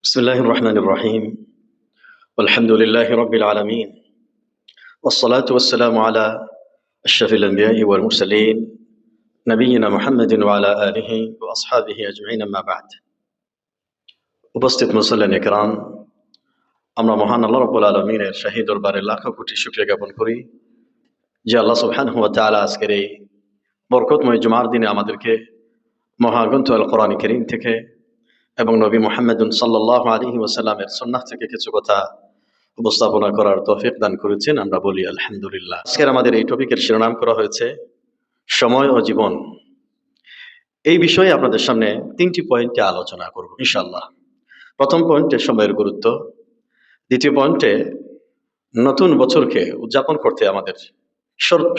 بسم الله الرحمن الرحيم والحمد لله رب العالمين والصلاة والسلام على أشرف الأنبياء والمرسلين نبينا محمد وعلى آله وأصحابه أجمعين أما بعد উপস্থিত মুসল্লিন ইকরাম, আমরা মহান আল্লাহ রাব্বুল আলামিনের শাহী দরবারে লাখো কোটি শুকরিয়া জ্ঞাপন করি যে আল্লাহ সুবহানাহু ওয়া তাআলা আজকের এই বরকতময় জুমার দিনে আমাদেরকে মহাগ্রন্থ আল কোরআন কারীম থেকে এবং নবী মুহাম্মদ সাল্লাল্লাহু আলাইহি ওয়াসাল্লামের সুন্নাহ থেকে কিছু কথা উপস্থাপনা করার তৌফিক দান করেছেন। আমরা বলি আলহামদুলিল্লাহ। আজকের আমাদের এই টপিকের শিরোনাম করা হয়েছে সময় ও জীবন। এই বিষয়ে আপনাদের সামনে তিনটি পয়েন্টে আলোচনা করব ইনশাআল্লাহ। প্রথম পয়েন্টে সময়ের গুরুত্ব, দ্বিতীয় পয়েন্টে নতুন বছরকে উদযাপন করতে আমাদের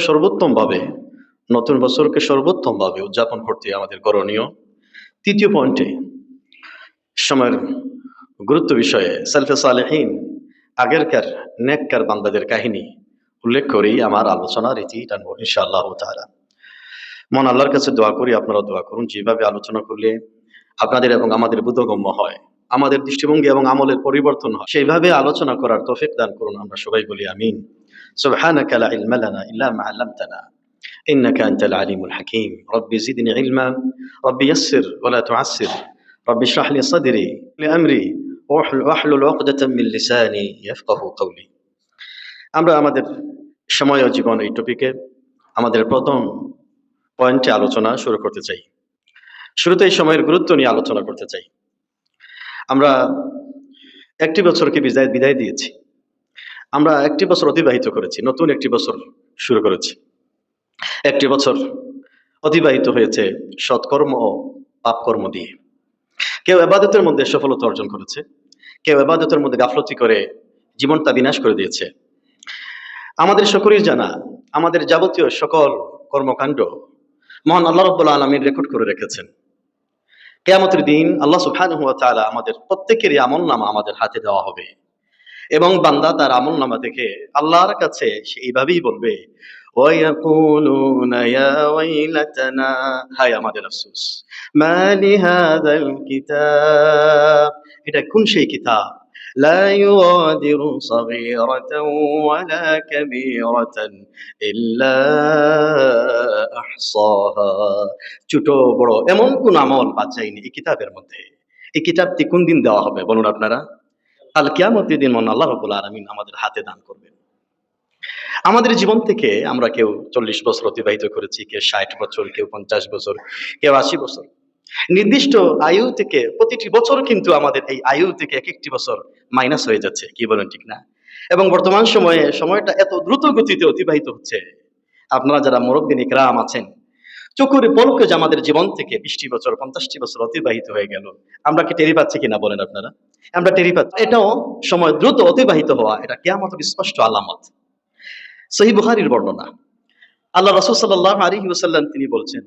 সর্বোত্তমভাবে নতুন বছরকে সর্বোত্তমভাবে উদযাপন করতে আমাদের করণীয়, তৃতীয় পয়েন্টে সময়ের গুরুত্ব বিষয়ে সালফে সালেহীন আগেরকার নেককার বান্দাদের কাহিনী উল্লেখ করেই আমার আলোচনার রীতি টানবো ইনশাআল্লাহ তাআলা। মন আল্লাহর কাছে দোয়া করি, আপনারা দোয়া করুন যেভাবে আলোচনা করলে আপনাদের এবং আমাদের বোধগম্য হয়, আমাদের দৃষ্টিভঙ্গি এবং আমলের পরিবর্তন হয়, সেইভাবে আলোচনা করার তৌফিক দান করুন। আমরা সবাই বলি আমিন। সুবহানাকা লা ইলমা লানা ইল্লা মা আল্লামতানা ইন্নাকা আনতাল আলিমুল হাকীম। রব্বি জিদনি ইলমা রব্বি ইয়াসসির ওয়া লা তুআসসির রব্বি ইশরাহ লি সাদরি লিআমরি ওয়াহলুল উকদাতাম মিন লিসানি ইয়াফকাহু কওলি। আমরা আমাদের সময় ও জীবন এই টপিকে আমাদের প্রথম পয়েন্টে আলোচনা শুরু করতে চাই। শুরুতেই সময়ের গুরুত্ব নিয়ে আলোচনা করতে চাই। আমরা একটি বছরকে বিদায় দিয়েছি, আমরা একটি বছর অতিবাহিত করেছি, নতুন একটি বছর শুরু করেছি। একটি বছর অতিবাহিত হয়েছে সৎকর্ম ও পাপকর্ম দিয়ে। কেউ ইবাদতের মধ্যে সফলতা অর্জন করেছে, কেউ ইবাদতের মধ্যে গাফলতি করে জীবনটা বিনাশ করে দিয়েছে। আমাদের সকলের জানা আমাদের যাবতীয় সকল কর্মকাণ্ড মহান আল্লাহ রাব্বুল আলামিন রেকর্ড করে রেখেছেন। কিয়ামতের দিন আল্লাহ সুবহানাহু ওয়া তাআলা আমাদের প্রত্যেকেরই আমলনামা আমাদের হাতে দেওয়া হবে এবং বান্দা তার আমলনামা দেখে আল্লাহর কাছে সে এইভাবেই বলবে, ওয়ায়াকুলুনা ইয়া ওয়াইলাতানা, হায় আমাদের আফসোস, মা লিহাযাল কিতাব, এটা কোন সেই কিতাব, লা ইউগাদিরু সাগীরাতান ওয়ালা কাবীরাতান ইল্লা আহসাহা, ছোট বড় এমন কোন আমল বাদ যায়নি এই কিতাবের মধ্যে। এই কিতাবটি কোন দিন দেওয়া হবে বলুন আপনারা? কাল কিয়ামতের দিন মহান আল্লাহ রাব্বুল আলামিন আমাদের হাতে দান করবেন। আমাদের জীবন থেকে আমরা কেউ 40 বছর অতিবাহিত করেছি, কেউ 60 বছর, কেউ 50 বছর, কেউ 80 বছর। নির্দিষ্ট আয়ু থেকে প্রতিটি বছর কিন্তু আমাদের এই আয়ু থেকে এক একটি বছর মাইনাস হয়ে যাচ্ছে, কি বলেন ঠিক না? এবং বর্তমান সময়ে সময়টা এত দ্রুত গতিতে অতিবাহিত হচ্ছে, আপনারা যারা মুরব্বিন ইকরাম আছেন, চোখের পলকে যে আমাদের জীবন থেকে 20টি বছর 50টি বছর অতিবাহিত হয়ে গেল, আমরা কি টেরি পাচ্ছি কিনা বলেন আপনারা? আমরা টেরি পাচ্ছি। এটাও সময় দ্রুত অতিবাহিত হওয়া, এটা কিয়ামতের স্পষ্ট আলামত। সহিহ বুখারীর বর্ণনা, আল্লাহ রাসূল সাল্লাল্লাহু আলাইহি ওয়াসাল্লাম তিনি বলছেন,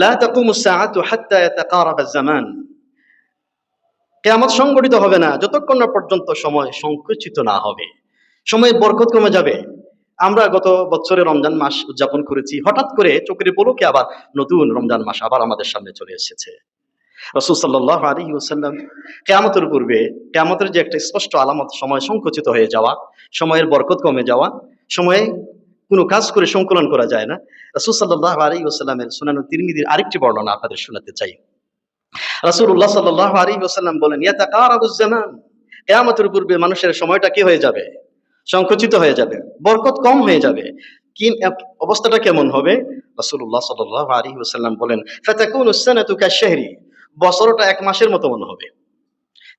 লা তাকুমুস সাআতু হাত্তা ইয়াতাকারাবা আয-জামান, কিয়ামত সংঘটিত হবে না যতক্ষণ না পর্যন্ত সময় সংকুচিত না হবে, সময়ের বরকত কমে যাবে। আমরা গত বছরে রমজান মাস উদযাপন করেছি, হঠাৎ করে চোখের পলকে আবার নতুন রমজান মাস আবার আমাদের সামনে চলে এসেছে। রাসূল সাল্লাল্লাহু আলাইহি ওয়াসাল্লাম কিয়ামতের পূর্বে, কিয়ামতের যে একটা স্পষ্ট আলামত সময় সংকুচিত হয়ে যাওয়া, সময়ের বরকত কমে যাওয়া, সময়ে কোনো কাজ করে সংকলন করা যায় না, রাসূল সাল্লাল্লাহু আলাইহি ওয়াসাল্লামের সুনান তিরমিজির আরেকটি বর্ণনা আপনাদের শোনাতে চাই। রাসূলুল্লাহ সাল্লাল্লাহু আলাইহি ওয়াসাল্লাম বলেন, ইয়াতাকারাবুজ জামান, কিয়ামতের পূর্বে মানুষের সময়টা কি হয়ে যাবে? সংকুচিত হয়ে যাবে, বরকত কম হয়ে যাবে। কি অবস্থাটা কেমন হবে? রাসূলুল্লাহ সাল্লাল্লাহু আলাইহি ওয়াসাল্লাম বলেন, ফাতাকুনু সানাতু কাশ-শাহরি, বছরটা এক মাসের মতো মনে হবে।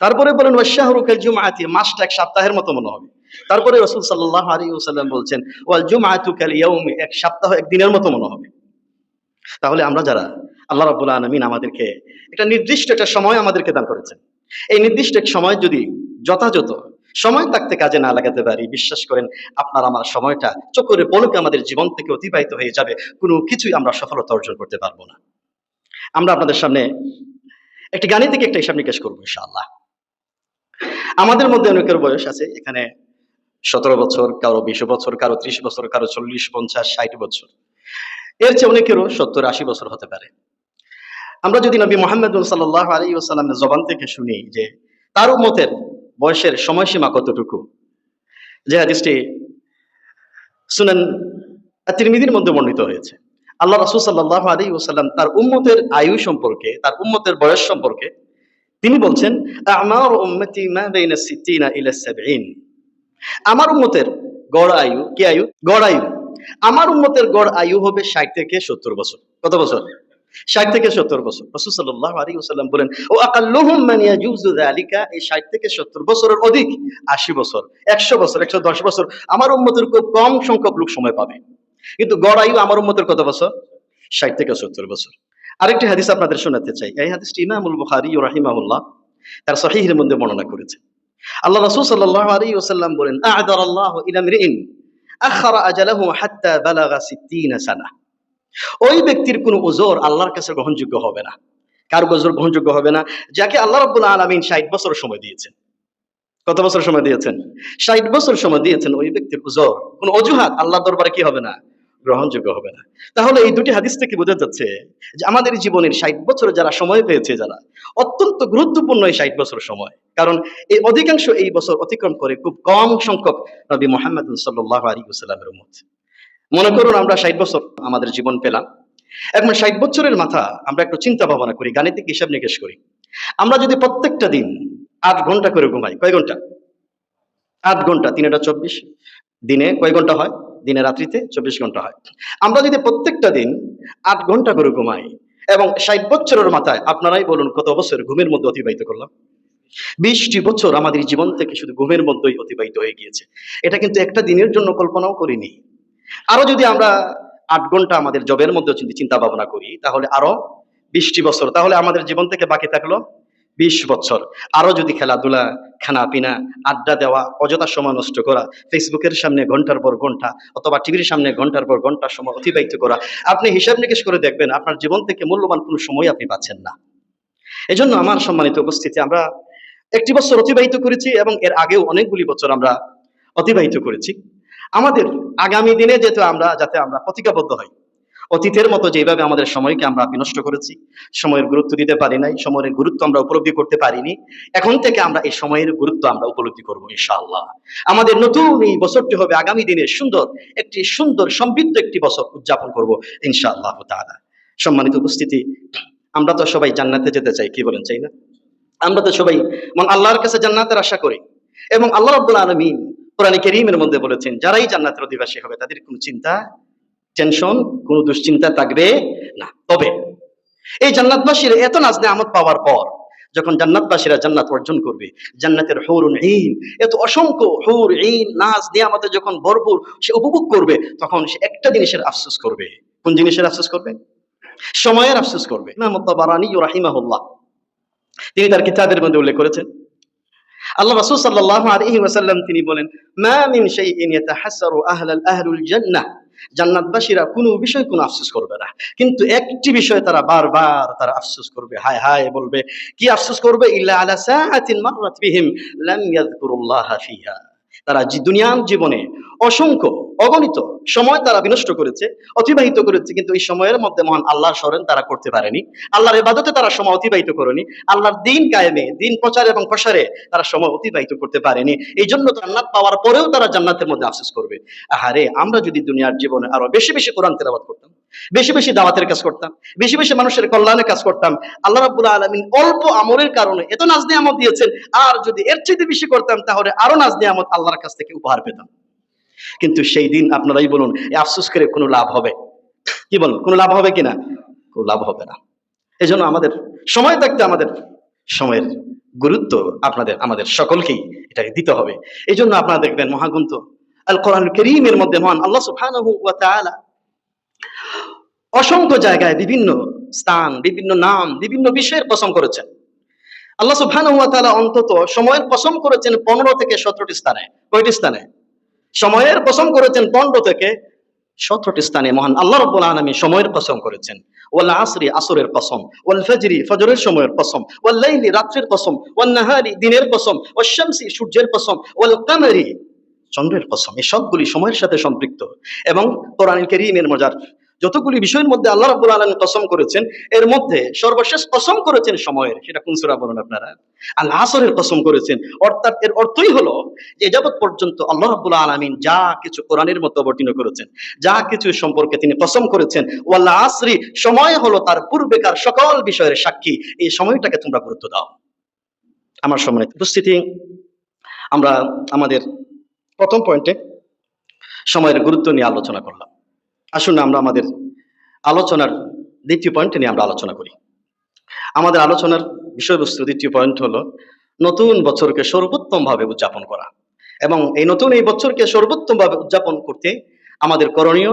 তারপরে বলেন, ওয়াশ-শাহরু কাল-জুমআতি, মাসটা এক সপ্তাহের মতো মনে হবে। তারপরে রাসূল সাল্লাল্লাহু আলাইহি ওয়াসাল্লাম বলছেন, ওয়াল-জুমআতু কাল-ইয়াওমি, এক সপ্তাহ এক দিনের মতো মনে হবে। তাহলে আমরা যারা আল্লাহ রাব্বুল আলামিন আমাদেরকে একটা নির্দিষ্ট একটা সময় আমাদেরকে দান করেছেন, এই নির্দিষ্ট এক সময় যদি যথাযথ সময় থাকতে কাজে না লাগাতে পারি, বিশ্বাস করেন আপনার আমার সময়টা চোখের পলকে আমাদের জীবন থেকে অতিবাহিত হয়ে যাবে, কোনো কিছুই আমরা সফলতা অর্জন করতে পারবো না। আমরা আপনাদের সামনে একটি গাণিতিক একটা হিসাব নিকাশ করবো ইনশাআল্লাহ। আমাদের মধ্যে অনেকের বয়স আছে এখানে 17 বছর, কারো 20 বছর, কারো 30 বছর, কারো 40, 50, 60 বছর, এর চেয়ে অনেকেরও 70, 80 বছর হতে পারে। আমরা যদি নবী মুহাম্মদ সাল্লাল্লাহু আলাইহি ওয়াসাল্লামের জবান থেকে শুনি যে তার উম্মতের বয়সের সময়সীমা কতটুকু? যে হাদিসটি সুনান তিরমিজির মধ্যে বর্ণিত হয়েছে। আল্লাহ রাসূল সাল্লাল্লাহু আলাইহি ওয়াসাল্লাম তার উম্মতের আয়ু সম্পর্কে, তার উম্মতের বয়স সম্পর্কে তিনি বলছেন, আমারু উম্মতি মা বাইনা 60 ইলা 70। আমার উম্মতের গড় আয়ু, কি আয়ু? গড় আয়ু। আমার উম্মতের গড় আয়ু হবে 60 থেকে 70 বছর। কত বছর? 60 থেকে 70 বছর। রাসূল সাল্লাল্লাহু আলাইহি ওয়াসাল্লাম বলেন, ও আকাল্লুহুম মান ইয়াজুযু যালিকা, এই 60 থেকে 70 বছরের অধিক 80 বছর, 100 বছর, 110 বছর আমার উম্মতের খুব কম সংখ্যক লোক সময় পাবে। কিন্তু গড় আয়ু আমার উম্মতের কত বছর? 60 থেকে 70 বছর। আরেকটি হাদিস আপনাদের শোনাতে চাই। এই হাদিসটি ইমামুল বুখারী রাহিমাহুল্লাহ তার সহিহের মধ্যে বর্ণনা করেছেন। আল্লাহ রাসূল সাল্লাল্লাহু আলাইহি ওয়াসাল্লাম বলেন, আ'দারাল্লাহু ইলা মরিইন আখারা আজালাহু হাত্তা বালাগা 60 সানা। ওই ব্যক্তির কোনো উযর আল্লাহর কাছে গ্রহণযোগ্য হবে না। কার উযর গ্রহণযোগ্য হবে না? যাকে আল্লাহ রাব্বুল আলামিন 60 বছর সময় দিয়েছেন। কত বছর সময় দিয়েছেন? 60 বছর সময় দিয়েছেন। ওই ব্যক্তির উযর, কোনো অজুহাত আল্লাহর দরবারে কি হবে না? গ্রহণযোগ্য হবে না। তাহলে এই দুটি হাদিস থেকে বোঝা যাচ্ছে যে আমাদের জীবনের 60 বছর যারা সময় পেয়েছে, যারা অত্যন্ত গুরুত্বপূর্ণ এই 60 বছর সময়। কারণ এই অধিকাংশ এই বছর অতিক্রম করে খুব কম সংখ্যক নবী মুহাম্মদ সাল্লাল্লাহু আলাইহি ওয়াসাল্লামের উম্মত। মনে করুন আমরা 60 বছর আমাদের জীবন পেলাম। এখন 60 বছরের মাথা আমরা একটু চিন্তা ভাবনা করি, গাণিতিক হিসাব নিকেশ করি। আমরা যদি প্রত্যেকটা দিন 8 ঘন্টা করে ঘুমাই, কয় ঘন্টা? 8 ঘন্টা, 3 টা 24, দিনে কয় ঘন্টা হয়? দিনে রাত্রিতে 24 ঘন্টা হয়। আমরা যদি প্রত্যেকটা দিন 8 ঘন্টা করে ঘুমাই এবং 60 বছরের মাথায় আপনারাই বলুন কত বছর ঘুমের মধ্যে অতিবাহিত করলাম? 20টি বছর আমাদের জীবন থেকে শুধু ঘুমের মধ্যেই অতিবাহিত হয়ে গিয়েছে। এটা কিন্তু একটা দিনের জন্য কল্পনাও করিনি। আরো যদি আমরা 8 ঘন্টা আমাদের জবের মধ্যে চিন্তা ভাবনা করি, তাহলে আরো 20টি বছর, তাহলে আমাদের জীবন থেকে বাকি থাকলো 20 বছর। আরো যদি খেলাধুলা, খানা পিনা, আড্ডা দেওয়া, অযথা সময় নষ্ট করা, ফেসবুকের সামনে ঘন্টার পর ঘন্টা অথবা টিভির সামনে ঘন্টার পর ঘন্টা সময় অতিবাহিত করা, আপনি হিসাব নিকেশ করে দেখবেন আপনার জীবন থেকে মূল্যবান কোনো সময় আপনি পাচ্ছেন না। এজন্য আমার সম্মানিত উপস্থিতি, আমরা 1টি বছর অতিবাহিত করেছি এবং এর আগেও অনেকগুলি বছর আমরা অতিবাহিত করেছি। আমাদের আগামী দিনে যাতে আমরা প্রতিজ্ঞাবদ্ধ হই, অতীতের মতো যেভাবে আমাদের সময়কে আমরা বিনষ্ট করেছি, সময়ের গুরুত্ব দিতে পারি নাই, সময়ের গুরুত্ব আমরা উপলব্ধি করতে পারিনি, এখন থেকে আমরা এই সময়ের গুরুত্ব আমরা উপলব্ধি করবো ইনশাআল্লাহ। আমাদের নতুন এই বছরটি হবে আগামী দিনে সুন্দর সমৃদ্ধ একটি বছর উদযাপন করব ইনশাআল্লাহ তাআলা। সম্মানিত উপস্থিতি, আমরা তো সবাই জান্নাতে যেতে চাই, কি বলেন, চাই না? আমরা তো সবাই আল্লাহর কাছে জান্নাতের আশা করি এবং আল্লাহ রাব্বুল আলামিন কোরআনে কারীমের মধ্যে বলেছেন, যারাই জান্নাতের অধিবাসী হবে তাদের কোনো চিন্তা, টেনশন, কোনো দুশ্চিন্তা থাকবে না। তবে এই জান্নাতবাসীর এত নাজ নেয়ামত পাওয়ার পর যখন জান্নাতবাসীরা জান্নাত অর্জন করবে, জান্নাতের হুরুন ঈন, এত অসংখ্য হুর ঈন নাজ নিয়ামতে যখন ভরপুর সে উপভোগ করবে, তখন সে একটা জিনিসের আফসোস করবে। কোন জিনিসের আফসোস করবে? সময়ের আফসোস করবে। ইমাম তাবারানী রাহিমাহুল্লাহ তিনি তার কিতাবের মধ্যে উল্লেখ করেছেন, আল্লাহ রাসূল সাল্লাল্লাহু আলাইহি ওয়াসাল্লাম তিনি বলেন, মা মিন শাইইন ইয়াতাহাসসারু আহলুল জান্নাহ, জান্নাতবাসীরা কোনো বিষয় কোনো আফসোস করবে না, কিন্তু একটি বিষয় তারা বারবার তারা আফসোস করবে, হায় হায় বলবে। কি আফসোস করবে? ইল্লা আলা সাআতিন মাররাত বিহিম লাম ইয়াযকুরুল্লাহা ফিহা। তারা দুনিয়ার জীবনে অসংখ্য অগণিত সময় তারা বিনষ্ট করেছে, অতিবাহিত করেছে, কিন্তু এই সময়ের মধ্যে মহান আল্লাহর স্মরণ তারা করতে পারেনি, আল্লাহর ইবাদতে তারা সময় অতিবাহিত করেনি, আল্লাহর দিন কায়েমে, দিন প্রচার এবং প্রসারে তারা সময় অতিবাহিত করতে পারেনি। এই জন্য জান্নাত পাওয়ার পরেও তারা জান্নাতের মধ্যে আফসোস করবে। আহারে, আমরা যদি দুনিয়ার জীবনে আরো বেশি বেশি কোরআন তেলাওয়াত করতাম, বেশি বেশি দাওয়াতের কাজ করতাম, বেশি বেশি মানুষের কল্যাণের কাজ করতাম, আল্লাহ রাব্বুল আলামিন অল্প আমলের কারণে এত নাজ নিয়ামত দিয়েছেন, আর যদি এর চেয়ে বেশি করতাম তাহলে আরো নাজ নিয়ামত আল্লাহর কাছ থেকে উপহার পেতাম। কিন্তু সেই দিন আপনারাই বলুন, এই আফসোস করে কোনো লাভ হবে? কি বলুন, কোনো লাভ হবে কিনা? কোনো লাভ হবে না। এই জন্য আমাদের সময় থাকতে আমাদের সময়ের গুরুত্ব আমাদের সকলকেই এটাকে দিতে হবে। এই জন্য আপনারা দেখবেন মহাগ্রন্থ আল কোরআনুল কারীমের মধ্যে মহান আল্লাহ সুবহানাহু ওয়া তাআলা অসংখ্য জায়গায় বিভিন্ন স্থান, বিভিন্ন নাম, বিভিন্ন বিষয়ের কসম করেছেন। আল্লাহ সুবহানাহু ওয়া তাআলা অন্তত সময়ের কসম করেছেন 15 থেকে 17টি স্থানে। কয়টি স্থানে? সময়ের কসম করেছেন 15 থেকে 17টি স্থানে মহান আল্লাহ রাব্বুল আলামিন সময়ের কসম করেছেন। ওয়াল আসরি, আসরের কসম, ওয়াল ফাজরি, ফজরের সময়ের কসম, ওয়াল লাইলি, রাত্রির কসম, ওয়ান নাহারি, দিনের কসম, ওয়াশ শামসি, সূর্যের কসম, ওয়াল কামারি, চন্দ্রের কসম। এই সবগুলি সময়ের সাথে সম্পৃক্ত এবং কোরআনুল কারীমের যতগুলি বিষয়ের মধ্যে আল্লাহ রাব্বুল আলামিন কসম করেছেন, এর মধ্যে সর্বশেষ কসম করেছেন সময়ের। সেটা কোন সূরা বলুন আপনারা? আল আসরের কসম করেছেন। অর্থাৎ এর অর্থই হলো যে যাবত পর্যন্ত আল্লাহ রাব্বুল আলামিন যা কিছু কোরআনের মধ্যে অবতীর্ণ করেছেন, যা কিছু সম্পর্কে তিনি কসম করেছেন, ওয়াল আসরি, সময় হলো তার পূর্বেকার সকল বিষয়ের সাক্ষী। এই সময়টাকে তোমরা গুরুত্ব দাও। আমার সম্মানিত উপস্থিতি, আমরা আমাদের প্রথম পয়েন্টে সময়ের গুরুত্ব নিয়ে আলোচনা করলাম। আসুন আমরা আমাদের আলোচনার দ্বিতীয় পয়েন্ট নিয়ে আমরা আলোচনা করি। আমাদের আলোচনার বিষয়বস্তু দ্বিতীয় পয়েন্ট হলো নতুন বছরকে সর্বোত্তম ভাবে উদযাপন করা, এবং এই বছরকে সর্বোত্তম ভাবে উদযাপন করতে আমাদের করণীয়,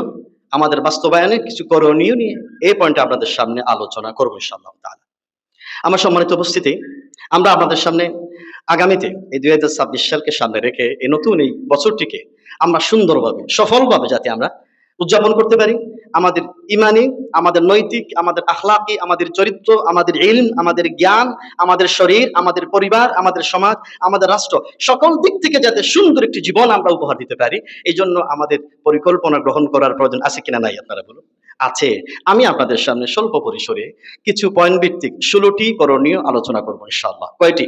আমাদের বাস্তবায়নে কিছু করণীয় নিয়ে এই পয়েন্টে আপনাদের সামনে আলোচনা করবো ইনশাআল্লাহ তাআলা। আমার সম্মানিত উপস্থিতি, আমরা আপনাদের সামনে আগামীতে এই 2026 সালকে সামনে রেখে এই নতুন এই বছরটিকে আমরা সুন্দরভাবে, সফলভাবে যাতে আমরা উদযাপন করতে পারি, আমাদের ইমানি, আমাদের নৈতিক, আমাদের আখলাকি, আমাদের চরিত্র, আমাদের ইলম, আমাদের জ্ঞান, আমাদের শরীর, আমাদের পরিবার, আমাদের সমাজ, আমাদের রাষ্ট্র, সকল দিক থেকে যাতে সুন্দর একটি জীবন আমরা উপহার দিতে পারি, এই জন্য আমাদের পরিকল্পনা গ্রহণ করার প্রয়োজন আছে কিনা নাই আপনারা বলুন? আছে। আমি আপনাদের সামনে স্বল্প পরিসরে কিছু পয়েন্ট ভিত্তিক 16টি করণীয় আলোচনা করবো ইনশাআল্লাহ। কয়টি?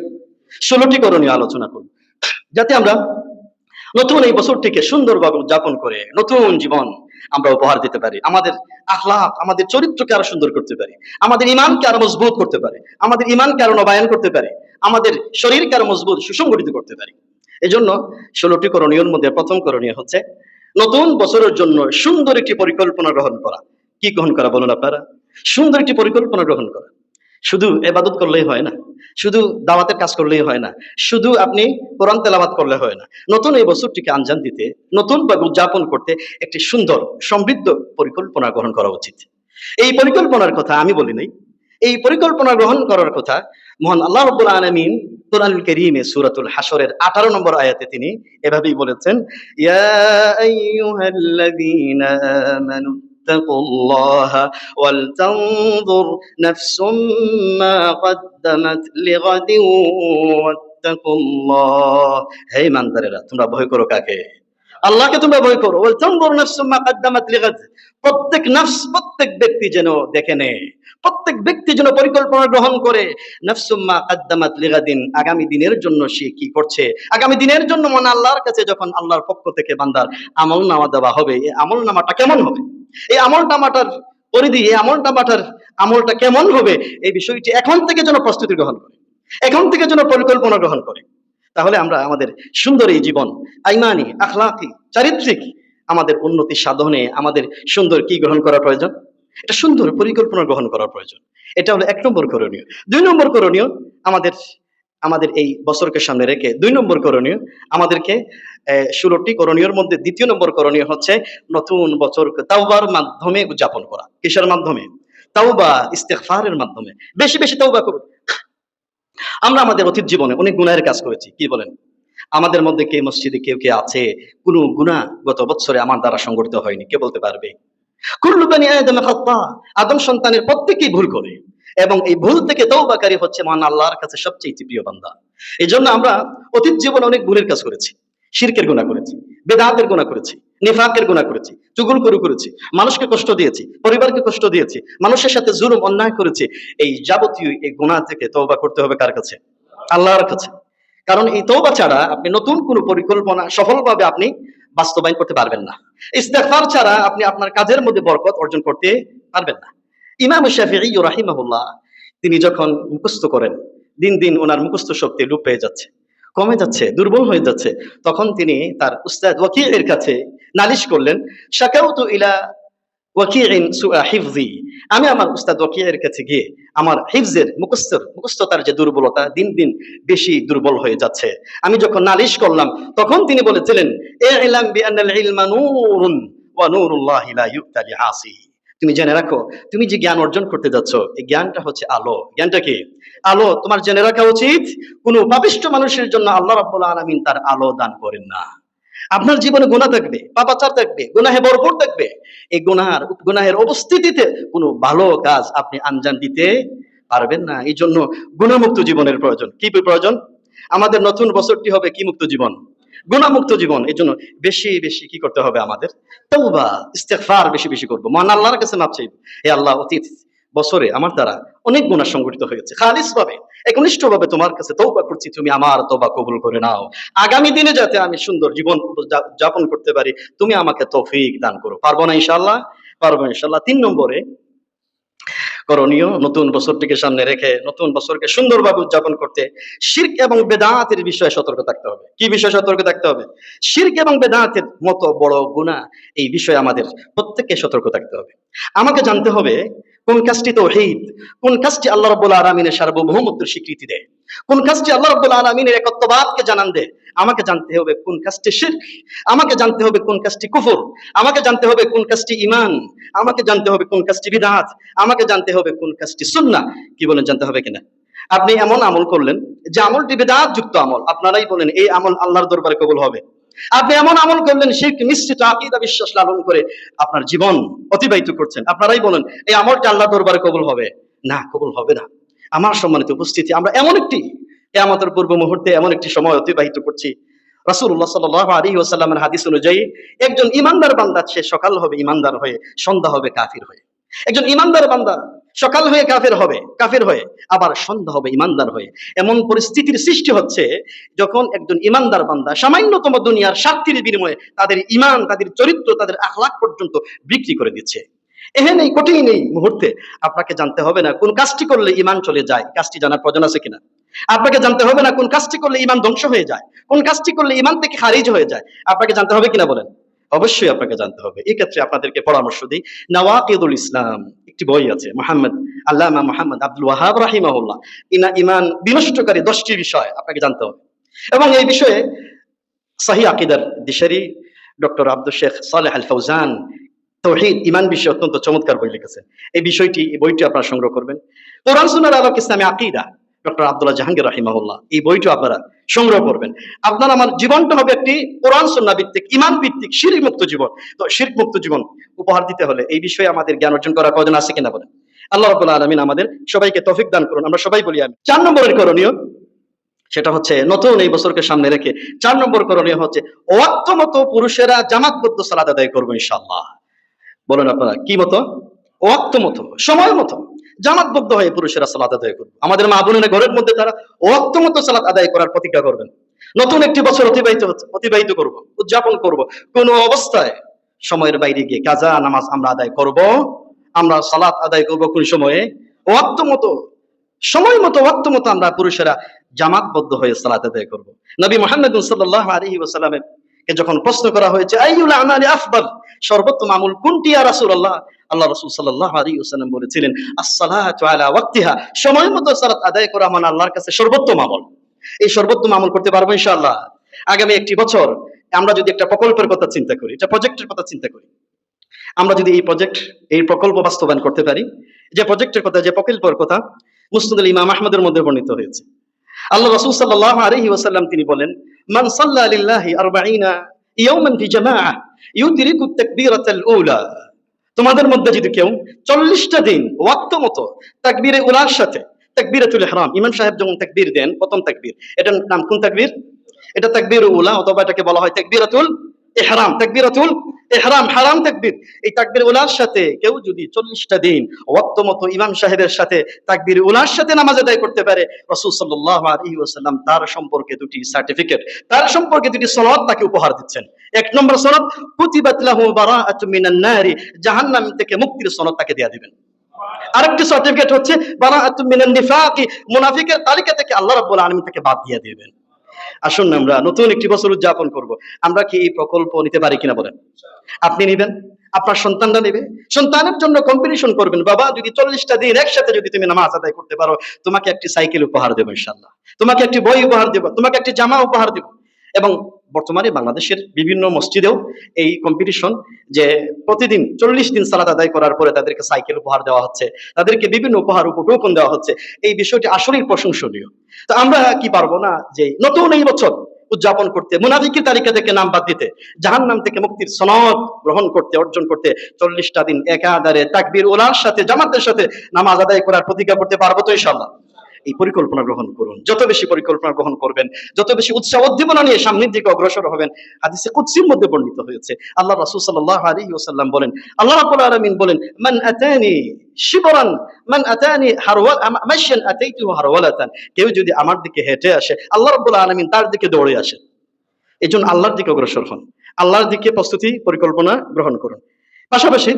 16টি করণীয় আলোচনা করব, যাতে আমরা নতুন এই বছরটিকে সুন্দরভাবে উদযাপন করে নতুন জীবন আমরা উপহার দিতে পারি, আমাদের আখলাক, আমাদের চরিত্রকে আরো সুন্দর করতে পারি, আমাদের ইমানকে আরো মজবুত করতে পারি, আমাদের ইমানকে আরো নবায়ন করতে পারি, আমাদের শরীরকে আরো মজবুত সুসংগঠিত করতে পারি। এজন্য 16টি করণীয়ের মধ্যে প্রথম করণীয় হচ্ছে নতুন বছরের জন্য সুন্দর একটি পরিকল্পনা গ্রহণ করা। কি গ্রহণ করা বলুন আপনারা? সুন্দর একটি পরিকল্পনা গ্রহণ করা। শুধু ইবাদত করলেই হয় না, শুধু দাওয়াতের কাজ করলেই হয় না, শুধু আপনি কোরআন তেলাওয়াত করলে হয় না। নতুন এই বছরটিকে আঞ্জাম দিতে, নতুন ভাবে উদযাপন করতে একটি সুন্দর সমৃদ্ধ পরিকল্পনা গ্রহণ করা উচিত। এই পরিকল্পনার কথা আমি বলি নাই, এই পরিকল্পনা গ্রহণ করার কথা মহান আল্লাহ রাব্বুল আলামিন কোরআনুল কারীমে সূরাতুল হাসরের 18 নম্বর আয়াতে তিনি এভাবেই বলেছেন, ইয়া আইয়ুহাল্লাযীনা আমানু ইত্তাকুল্লাহা ওয়াল তানজুর নাফসুম মা কদ্দামাত লিগাদিন ওয়াত্তাকুল্লাহ। হে ইমানদারেরা, তোমরা ভয় করো কাকে? আল্লাহকে তোমরা ভয় করো। ওয়াল তানজুর নাফসুম মা কদ্দামাত লিগাদ, প্রত্যেক নফস, প্রত্যেক ব্যক্তি যেন দেখে নেয়, প্রত্যেক ব্যক্তি যেন পরিকল্পনা গ্রহণ করে, নাফসুম মা কদ্দামাত লিগাদিন, আগামী দিনের জন্য সে কি করছে, আগামী দিনের জন্য মনে আল্লাহর কাছে যখন আল্লাহর পক্ষ থেকে বান্দার আমলনামা দেওয়া হবে, এই আমলনামাটা কেমন হবে, এই আমলনামাটার পরিধি, এই আমলটা কেমন হবে, এই বিষয়টি এখন থেকে যেন প্রস্তুতি গ্রহণ করে, এখন থেকে যেন পরিকল্পনা গ্রহণ করে। তাহলে আমরা আমাদের সুন্দর এই জীবন, আইমানি, আখলাকি, চারিত্রিক আমাদের উন্নতি সাধনে আমাদের সুন্দর কি গ্রহণ করা প্রয়োজন? এটা সুন্দর পরিকল্পনা গ্রহণ করা প্রয়োজন। এটা হলো 1 নম্বর করণীয়। 2 নম্বর করণীয়, আমাদের এই বছরকে সামনে রেখে 2 নম্বর করণীয়, আমাদেরকে 16টি করণীয়র মধ্যে 2য় নম্বর করণীয় হচ্ছে নতুন বছরকে তাওবার মাধ্যমে উদযাপন করা। কিসের মাধ্যমে? তাওবা, ইস্তেগফারের মাধ্যমে। বেশি বেশি তাওবা করুন। আমরা আমাদের অতীত জীবনে অনেক গুনাহের কাজ করেছি, কি বলেন? আমাদের মধ্যে কে মসজিদে কেউ কে আছে কোনো গুনাহ গত বছরে আমার দ্বারা সংগঠিত হয়নি? কে বলতে পারবে? কুল্লু বানি আদম খাতা, আদম সন্তানের প্রত্যেকেই ভুল করে, এবং এই ভুল থেকে তওবাকারী হচ্ছে মহান আল্লাহর কাছে সবচেয়ে প্রিয় বান্দা। এজন্য আমরা অতীত জীবনে অনেক গুনাহের কাজ করেছি, শিরকের গুনাহ করেছি, বেদাতের গুনাহ করেছি, নিফাকের গুনাহ করেছি, চুগলখড়ি করেছি, মানুষকে কষ্ট দিয়েছি, পরিবারকে কষ্ট দিয়েছি, মানুষের সাথে জুলুম অন্যায় করেছি। এই যাবতীয় এই গুনাহ থেকে তওবা করতে হবে কার কাছে? আল্লাহর কাছে। কারণ এই তওবা ছাড়া আপনি নতুন কোনো পরিকল্পনা সফলভাবে আপনি বাস্তবায়ন করতে পারবেন না। ইস্তেগফার ছাড়া আপনি আপনার কাজের মধ্যে বরকত অর্জন করতে পারবেন না। ইমাম শাফিঈ রাহিমাহুল্লাহ তিনি যখন মুখস্থ করেন, দিন দিন ওনার মুখস্থ শক্তি লোপ পেয়ে যাচ্ছে, কমে যাচ্ছে, দুর্বল হয়ে যাচ্ছে, তখন তিনি তার উস্তাদ ওয়াকিয়ের কাছে নালিশ করলেন, শাকাউতু ইলা ওয়াকিইন সুআ হিফজি, আমি আমার উস্তাদ ওয়াকিয়ের কাছে গিয়ে আমার হিফজের মুখস্থতার যে দুর্বলতা দিন দিন বেশি দুর্বল হয়ে যাচ্ছে, আমি যখন নালিশ করলাম তখন তিনি বলেছিলেন, ইলাম বিআন্নাল ইলমা নূরুন ওয়া নূরুল্লাহি লা ইউতা লিআসি, তুমি জেনে রাখো তুমি যে জ্ঞান অর্জন করতে যাচ্ছ এই জ্ঞানটা হচ্ছে আলো। জ্ঞানটা কি? আলো। তোমার জেনে রাখা উচিত কোন পাপিষ্ঠ মানুষের জন্য আল্লাহ রাব্বুল আলামিন তার আলো দান করেন না। আপনার জীবনে গুনাহ থাকবে, পাপাচার থাকবে, গুনাহে ভরপুর থাকবে, এই গুনাহের উপস্থিতিতে কোনো ভালো কাজ আপনি আঞ্জাম দিতে পারবেন না। এই জন্য গুনাহমুক্ত জীবনের প্রয়োজন। কি প্রয়োজন? আমাদের নতুন বছরটি হবে কি মুক্ত জীবন? গুনাহমুক্ত জীবন। এই জন্য বেশি বেশি কি করতে হবে আমাদের? তওবা, ইস্তেগফার বেশি বেশি করবো, মহান আল্লাহর কাছে মাপ চাইবো। হে আল্লাহ, অতীত বছরে আমার দ্বারা অনেক গুনাহ সংঘটিত হয়েছে, খালিস ভাবে একনিষ্ঠ ভাবে তোমার কাছে তওবা করছি, তুমি আমার তওবা কবুল করে নাও। আগামী দিনে যাতে আমি সুন্দর জীবন যাপন করতে পারি, তুমি আমাকে তৌফিক দান করো। পারবো না ইনশাআল্লাহ? পারবো ইনশাআল্লাহ। 3 নম্বরে করণীয়, নতুন বছরটিকে সামনে রেখে নতুন বছরকে সুন্দরভাবে উদযাপন করতে শিরক এবং বেদাতের বিষয়ে সতর্ক থাকতে হবে। কি বিষয়ে সতর্ক থাকতে হবে? শিরক এবং বেদাতের মতো বড় গুনাহ, এই বিষয়ে আমাদের প্রত্যেককে সতর্ক থাকতে হবে। আমাকে জানতে হবে কোন কাজটি তাওহীদ, কোন কাজটি আল্লাহ রাব্বুল আলামিনের সার্বভৌমত্বের স্বীকৃতি দেয়, কোন কাজটি আল্লাহ রাব্বুল আলামিনের একত্ববাদকে জানান দেয়। আমাকে জানতে হবে কোন কাজটি শিরক, আমাকে জানতে হবে কোন কাজটি কুফর, আমাকে জানতে হবে কোন কাজটি ঈমান, আমাকে জানতে হবে কোন কাজটি বিদআত, আমাকে জানতে হবে কোন কাজটি সুন্নাহ। কি বলেন, জানতে হবে কিনা? আপনি এমন আমল করলেন যে আমলটি বিদআত যুক্ত আমল, আপনারাই বলেন এই আমল আল্লাহর দরবারে কবুল হবে? আপনি এমন আমল করলেন শিরক মিশ্রিত আকীদা বিশ্বাস লালন করে আপনার জীবন অতিবাহিত করছেন, আপনারাই বলেন এই আমলটা আল্লাহর দরবারে কবুল হবে? না, কবুল হবে না। আমার সম্মানিত উপস্থিতি, আমরা এমন একটি কিয়ামতের পূর্ব মুহূর্তে এমন একটি সময় অতিবাহিত করছি। রাসূলুল্লাহ সাল্লাল্লাহু আলাইহি ওয়াসাল্লামের হাদিস অনুযায়ী একজন ইমানদার বান্দা সে সকাল হবে ইমানদার হয়ে, সন্ধ্যা হবে কাফির হয়ে। একজন ইমানদার বান্দা সকাল হয়ে কাফির হয়ে আবার সন্ধ্যা হবে ইমানদার হয়ে। এমন পরিস্থিতির সৃষ্টি হচ্ছে যখন একজন ইমানদার বান্দা সামান্যতম দুনিয়ার স্বার্থের বিনিময়ে তাদের ঈমান, তাদের চরিত্র, তাদের আখলাক পর্যন্ত বিক্রি করে দিচ্ছে। এহেন এই কঠিন এই মুহূর্তে আপনাকে জানতে হবে না কোন কাজটি করলে ঈমান চলে যায়, কাজটি জানার প্রয়োজন আছে কিনা? আপনাকে জানতে হবে না কোন কাজটি করলে ঈমান ধ্বংস হয়ে যায়, কোন কাজটি করলে ঈমান থেকে খারিজ হয়ে যায়, আপনাকে জানতে হবে কিনা বলেন? অবশ্যই আপনাকে জানতে হবে। এই ক্ষেত্রে আপনাদেরকে পরামর্শ দিই, নওয়াকিদুল ইসলাম একটি বই আছে, আল্লামা মুহাম্মদ আব্দুল ওয়াহাব রাহিমাহুল্লাহ, ঈমান বিনষ্টকারী 10টি বিষয় আপনাকে জানতে হবে। এবং এই বিষয়ে সহিহ আকীদার দিশারি ডক্টর আব্দুল শেখ সালেহ আল ফাউজান তাওহীদ ঈমান বিষয়ে অত্যন্ত চমৎকার বই লিখেছেন। এই বইটি আপনারা সংগ্রহ করবেন। কোরআন সুন্নাহর আলোকে ইসলামী আকীদা ডক্টর আব্দুল্লাহ জাহাঙ্গীর রাহিমাহুল্লাহ, এই বইটি আপনারা সংগ্রহ করবেন। আপনার আমার জীবনটা হবে একটি কোরআন সুন্নাহ ভিত্তিক, ঈমান ভিত্তিক, শিরক মুক্ত জীবন। তো শিরক মুক্ত জীবন উপহার দিতে হলে এই বিষয়ে আমাদের জ্ঞান অর্জন করার প্রয়োজন আছে কিনা বলেন? আল্লাহ রাব্বুল আলামিন আমাদের সবাইকে তৌফিক দান করুন। আমরা সবাই বলি আমিন। 4 নম্বরের করণীয়, সেটা হচ্ছে নতুন এই বছরকে সামনে রেখে 4 নম্বর করণীয় হচ্ছে ওয়াক্ত মতো পুরুষেরা জামাতবদ্ধ সালাত আদায় করবো ইনশাআল্লাহ। বলেন আপনারা কি মতো? ওয়াক্ত মতো, সময় মতো জামাতবদ্ধ হয়ে পুরুষেরা সালাত আদায় করবে। আমাদের মা বোনেরা ঘরের মধ্যে তারা ওয়াক্ত মতো সালাত আদায় করার প্রতিজ্ঞা করবেন। নতুন একটি বছর অতিবাহিত করব, উদযাপন করব, কোন অবস্থায় সময়ের বাইরে গিয়ে কাজা নামাজ আমরা আদায় করব। আমরা সালাত আদায় করব কোন সময়ে? ওয়াক্ত মতো, সময় মতো, ওয়াক্ত মতো আমরা পুরুষেরা জামাতবদ্ধ হয়ে সালাত আদায় করব। নবী মুহাম্মদ সাল্লাল্লাহু আলাইহি ওয়াসাল্লামের কে যখন প্রশ্ন করা হয়েছে আইয়ুল আমালি আফদাল, সর্বোত্তম আমল কোনটি ইয়া রাসূলুল্লাহ, আল্লাহ রাসূল সাল্লাল্লাহু আলাইহি ওয়াসাল্লাম বলেছিলেন আসসালাতু আলা ওয়াক্তিহা, সময় মতো সালাত আদায় করা মানে আল্লাহর কাছে সর্বোত্তম আমল। এই সর্বোত্তম আমল করতে পারবো ইনশাআল্লাহ। আগামী একটি বছর আমরা যদি একটা প্রকল্পের কথা চিন্তা করি, একটা প্রজেক্টের কথা চিন্তা করি, আমরা যদি এই প্রকল্প বাস্তবায়ন করতে পারি, যে প্রকল্পের কথা মুসনাদ ইমাম আহমদের মধ্যে বর্ণিত হয়েছে। আল্লাহ রাসূল সাল্লাল্লাহু আলাইহি ওয়াসাল্লাম তিনি বলেন, মান সাল্লা লিল্লাহি 40 ইয়াওমান ফি জামাআহ ইউদরিকু তাকবীরাতাল উলা, তোমাদের মধ্যে যদি কেউ 40টা দিন ওয়াক্ত মতো তাকবীরে উলার সাথে, তাকবীরাতুল ইহরাম, ইমাম সাহেব যখন তাকবীর দেন প্রথম তাকবীর, এটার নাম কোন তাকবীর? এটা তাকবীর উলা, অথবা এটাকে বলা হয় তাকবীরাতুল ইহরাম। তাকবীরাতুল ইহরাম হারাম তাকবীর। এই তাকবীর উলার সাথে কেউ যদি 40টা দিন ওয়াক্ত মতো ইমাম সাহেবের সাথে তাকবীর উলার সাথে নামাজ আদায় করতে পারে, রাসূল সাল্লাল্লাহু আলাইহি ওয়াসাল্লাম তার সম্পর্কে দুটি সার্টিফিকেট, তার সম্পর্কে দুটি সনদ তাকে উপহার দিচ্ছেন। 1 নম্বর সনদ, কুতিবাত লাহু বারাআতুম মিনান নারি, জাহান্নাম থেকে মুক্তির সনদ তাকে দেয়া দিবেন। আরেকটি সার্টিফিকেট হচ্ছে বারাআতুম মিনান নিফাকি, মুনাফিকের তালিকা থেকে আল্লাহ রাব্বুল আলামিন তাকে বাদ দিয়ে দিবেন। আসুন আমরা নতুন একটি বছর উদযাপন করব। আমরা কি এই প্রকল্প নিতে পারি কিনা বলেন? আপনি নেবেন, আপনার সন্তানরা নেবে, সন্তানের জন্য কম্পিটিশন করবেন। বাবা, যদি 40টা দিন একসাথে যদি তুমি নামাজ আদায় করতে পারো, তোমাকে একটি সাইকেল উপহার দেবো ইনশাআল্লাহ, তোমাকে একটি বই উপহার দেবো, তোমাকে একটি জামা উপহার দেবো। এবং বর্তমানে বাংলাদেশের বিভিন্ন মসজিদেও এই কম্পিটিশন, যে প্রতিদিন 40 দিন সালাত আদায় করার পরে তাদেরকে সাইকেল উপহার দেওয়া হচ্ছে, তাদেরকে বিভিন্ন উপহার উপটোকন দেওয়া হচ্ছে। এই বিষয়টি আসলেই প্রশংসনীয়। তো আমরা কি পারবো না যে নতুন এই বছর উদযাপন করতে, মুনাফিকের তালিকা থেকে নাম বাদ দিতে, জাহান্নাম থেকে মুক্তির সনদ গ্রহণ করতে, অর্জন করতে 40টা দিন একাধারে তাকবীর উলার সাথে জামাতের সাথে নামাজ আদায় করার প্রতিজ্ঞা করতে পারবো তো ইনশাআল্লাহ? এই পরিকল্পনা গ্রহণ করুন। যত বেশি পরিকল্পনা গ্রহণ করবেন, যত বেশি উৎসাহ উদ্দীপনা নিয়ে সামনের দিকে অগ্রসর হবেন। হাদিসে কুদসির মধ্যে বর্ণিত হয়েছে, আল্লাহ রাসূল সাল্লাল্লাহু আলাইহি ওয়াসাল্লাম বলেন, আল্লাহ রাব্বুল আলামিন বলেন, মান আতানি শিবরান মান আতানি মাশয়ান আতাইতুহু হারওয়ালাতান। কেউ যদি আমার দিকে হেঁটে আসে, আল্লাহ রাব্বুল আলামিন তার দিকে দৌড়ে আসে। এজন্য আল্লাহর দিকে অগ্রসর হন, আল্লাহর দিকে প্রস্তুতি পরিকল্পনা গ্রহণ করুন। পাশাপাশি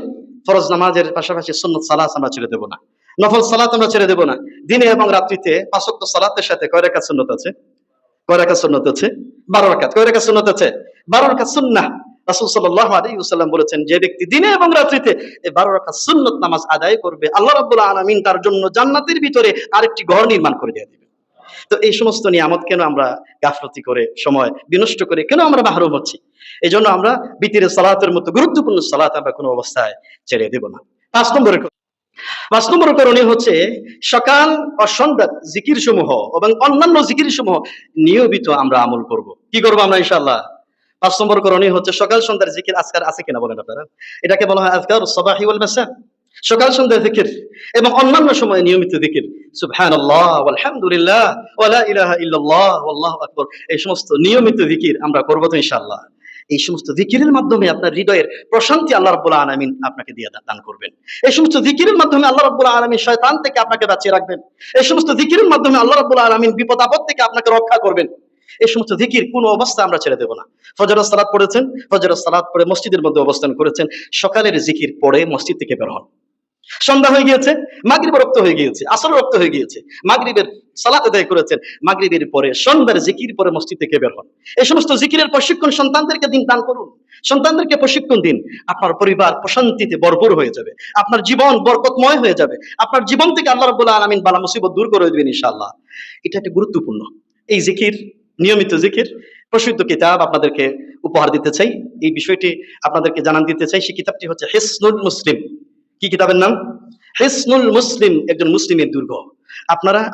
ফরজ নামাজের পাশাপাশি সুন্নত সালাত আমরা ছেড়ে দেব না, নফল সালাত আমরা ছেড়ে দেব না। দিনে এবং রাত্রিতে 5 ওয়াক্ত সালাতের সাথে কয় রাকাত সুন্নত আছে? কয় রাকাত সুন্নত আছে? 12 রাকাত। কয় রাকাত সুন্নত আছে? 12 রাকাত সুন্নাহ। রাসূল সাল্লাল্লাহু আলাইহি ওয়াসাল্লাম বলেছেন, যে ব্যক্তি দিনে এবং রাত্রিতে এই 12 রাকাত সুন্নত নামাজ আদায় করবে, আল্লাহ রাব্বুল আলামিন তার জন্য জান্নাতের ভিতরে আরেকটি ঘর নির্মাণ করে দিয়ে দিবেন। তো এই সমস্ত নিয়ামত কেন আমরা গাফলতি করে, সময় বিনষ্ট করে কেন আমরা মাহরুম হচ্ছি? এই জন্য আমরা বিতিরের সালাতের মতো গুরুত্বপূর্ণ সালাত আমরা কোনো অবস্থায় ছেড়ে দেব না। 5 নম্বরের করণীয় হচ্ছে সকাল ও সন্ধ্যার জিকির সমূহ এবং অন্যান্য জিকির সমূহ নিয়মিত আমরা আমল করব। কি করবো আমরা ইনশাআল্লাহ? 5 নম্বর করণীয় হচ্ছে সকাল সন্ধ্যার জিকির। আজকার আছে কিনা বলেন আপনারা? এটাকে বলা হয় আযকারুস সাবাহি ওয়াল মাসা, সকাল সন্ধ্যার জিকির এবং অন্যান্য সময়ে নিয়মিত জিকির। সুবহানাল্লাহ ওয়ালহামদুলিল্লাহ ওয়া লা ইলাহা ইল্লাল্লাহ ওয়াল্লাহু আকবার। এই সমস্ত নিয়মিত জিকির আমরা করব তো ইনশাআল্লাহ। এই সমস্ত জিকিরের মাধ্যমে আপনার হৃদয়ের প্রশান্তি আল্লাহ রাব্বুল আলামিন আপনাকে দিয়ে দান করবেন। এই সমস্ত জিকিরের মাধ্যমে আল্লাহ রাব্বুল আলামিন শয়তান থেকে আপনাকে বাঁচিয়ে রাখবেন। এই সমস্ত জিকিরের মাধ্যমে আল্লাহ রাব্বুল আলামিন বিপদ আপদ থেকে আপনাকে রক্ষা করবেন। এই সমস্ত জিকির কোন অবস্থায় আমরা ছেড়ে দেব না। ফজরের সালাত পড়েছেন, ফজরের সালাত পড়ে মসজিদের মধ্যে অবস্থান করেছেন, সকালের জিকির পড়ে মসজিদ থেকে বের হন। সন্ধ্যা হয়ে গিয়েছে, মাগরিব রক্ত হয়ে গিয়েছে, আসর রক্ত হয়ে গিয়েছে, মাগরিবের সালাত আদায় করেছেন, মাগরিবের পরে সন্ধ্যার জিকির পরে মসজিদ থেকে বের হন। এই সমস্ত জিকিরের প্রশিক্ষণ সন্তানদেরকে দিন, দান করুন, সন্তানদেরকে প্রশিক্ষণ দিন। আপনার পরিবার প্রশান্তিতে ভরপুর হয়ে যাবে, আপনার জীবন বরকতময় হয়ে যাবে, আপনার জীবন থেকে আল্লাহ রাব্বুল আলামিন বালা মুসিবত দূর করে দিবেন ইনশাআল্লাহ। এটা একটা গুরুত্বপূর্ণ এই জিকির, নিয়মিত জিকির। প্রসিদ্ধ কিতাব আপনাদেরকে উপহার দিতে চাই, এই বিষয়টি আপনাদেরকে জানান দিতে চাই। সেই কিতাবটি হচ্ছে হিসনুল মুসলিম। কি কিতাবের নাম? হিসনুল মুসলিম, একজন মুসলিমের দুর্গ।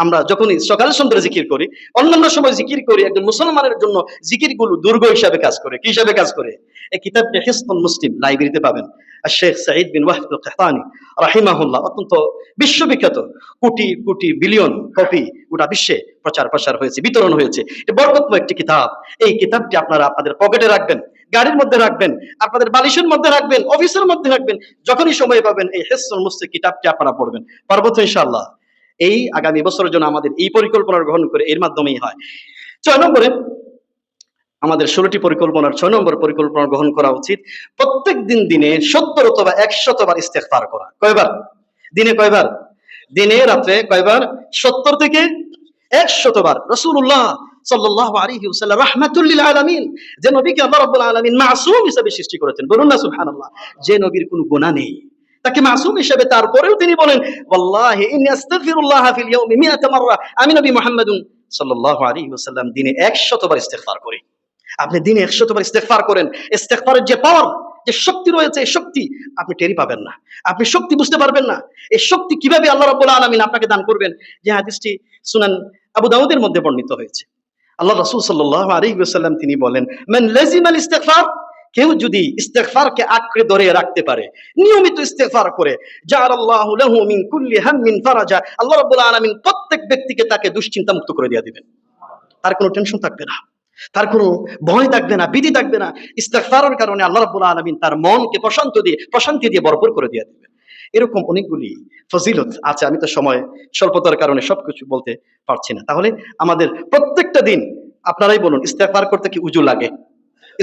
আমরা যখনই সকাল সন্ধ্যায় জিকির করি, অন্যান্য সময় জিকির করি, একজন মুসলমানের জন্য জিকির গুলো দুর্গ হিসাবে কাজ করে। কি হিসাবে কাজ করে? এই কিতাবটি হিসনুল মুসলিম লাইব্রেরিতে পাবেন। আর শেখ সাঈদ বিন ওয়াহিদ আল কাহতানী রাহিমাহুল্লাহ, অত্যন্ত বিশ্ববিখ্যাত, কোটি কোটি বিলিয়ন কপি গোটা বিশ্বে প্রচার প্রসার হয়েছে, বিতরণ হয়েছে। এটা বরকতময় একটি কিতাব। এই কিতাবটি আপনারা আপনাদের পকেটে রাখবেন, গাড়ির মধ্যে রাখবেন, আপনাদের বালিশের মধ্যে রাখবেন, অফিসের মধ্যে রাখবেন। যখনই সময় পাবেন এই হিসনুল মুসলিম কিতাবটি আপনারা পড়বেন। পারবো তো ইনশাআল্লাহ? এই আগামী বছরের জন্য আমাদের এই পরিকল্পনা গ্রহণ করে এর মাধ্যমেই হয়। 6 নম্বরে আমাদের 16টি পরিকল্পনার 6 নম্বর পরিকল্পনা গ্রহণ করা উচিত প্রত্যেক দিন দিনে 70 অথবা 100 বার ইস্তেগফার করা। কয়বার? দিনে কয়বার? দিনে রাতে কয়বার? 70 থেকে 100 বার। রাসূলুল্লাহ সাল্লাল্লাহু আলাইহি ওয়াসাল্লাম রাহমাতুল লিল আলামিন, যে নবীকে আল্লাহ রাব্বুল আলামিন মাসুম হিসেবে সৃষ্টি করেছেন, বলুন না সুবহানাল্লাহ। যে নবীর কোনো গুনাহ নেই, তাকে মাসুম হিসেবে, তারপরেও তিনি বলেন ওয়াল্লাহি ইন্নী আস্তাগফিরুল্লাহ ফিল ইয়াউমি 100 মাররা। আমি নবী মুহাম্মদুন সাল্লাল্লাহু আলাইহি ওয়াসাল্লাম দিনে 100 বার ইস্তেগফার করি। আপনি দিনে 100 বার ইস্তেগফার করেন, ইস্তেগফারের যে পাওয়ার, যে শক্তি রয়েছে, এই শক্তি আপনি টেরি পাবেন না, আপনি শক্তি বুঝতে পারবেন না। এই শক্তি কিভাবে আল্লাহ রাব্বুল আলামিন আপনাকে দান করবেন, যে হাদিসটি সুনান আবু দাউদের মধ্যে বর্ণিত হয়েছে। আল্লাহ রাসূল সাল্লাল্লাহু আলাইহি ওয়াসাল্লাম তিনি বলেন, মান লাজিমাল ইস্তিগফার, কেউ যদি ইস্তেগফারকে আঁকড়ে ধরে রাখতে পারে, নিয়মিত ইস্তেগফার করে, জাআলাল্লাহু লাহু মিন কুল্লি হাম্মিন ফারাজা, আল্লাহ রাব্বুল আলামিন প্রত্যেক ব্যক্তিকে তাকে দুশ্চিন্তা মুক্ত করে দিয়ে দিবেন। তার কোনো টেনশন থাকবে না, তার কোনো ভয় থাকবে না, ভীতি থাকবে না। ইস্তেগফারের কারণে আল্লাহ রাব্বুল আলামিন তার মনকে প্রশান্তি দিয়ে ভরপুর করে দিয়ে দিবেন। এরকম অনেকগুলি ফজিলত আছে, আমি তো সময় স্বল্পতার কারণে সবকিছু বলতে পারছি না। তাহলে আমাদের প্রত্যেকটা দিন, আপনারাই বলুন, ইস্তেগফার করতে কি উজু লাগে?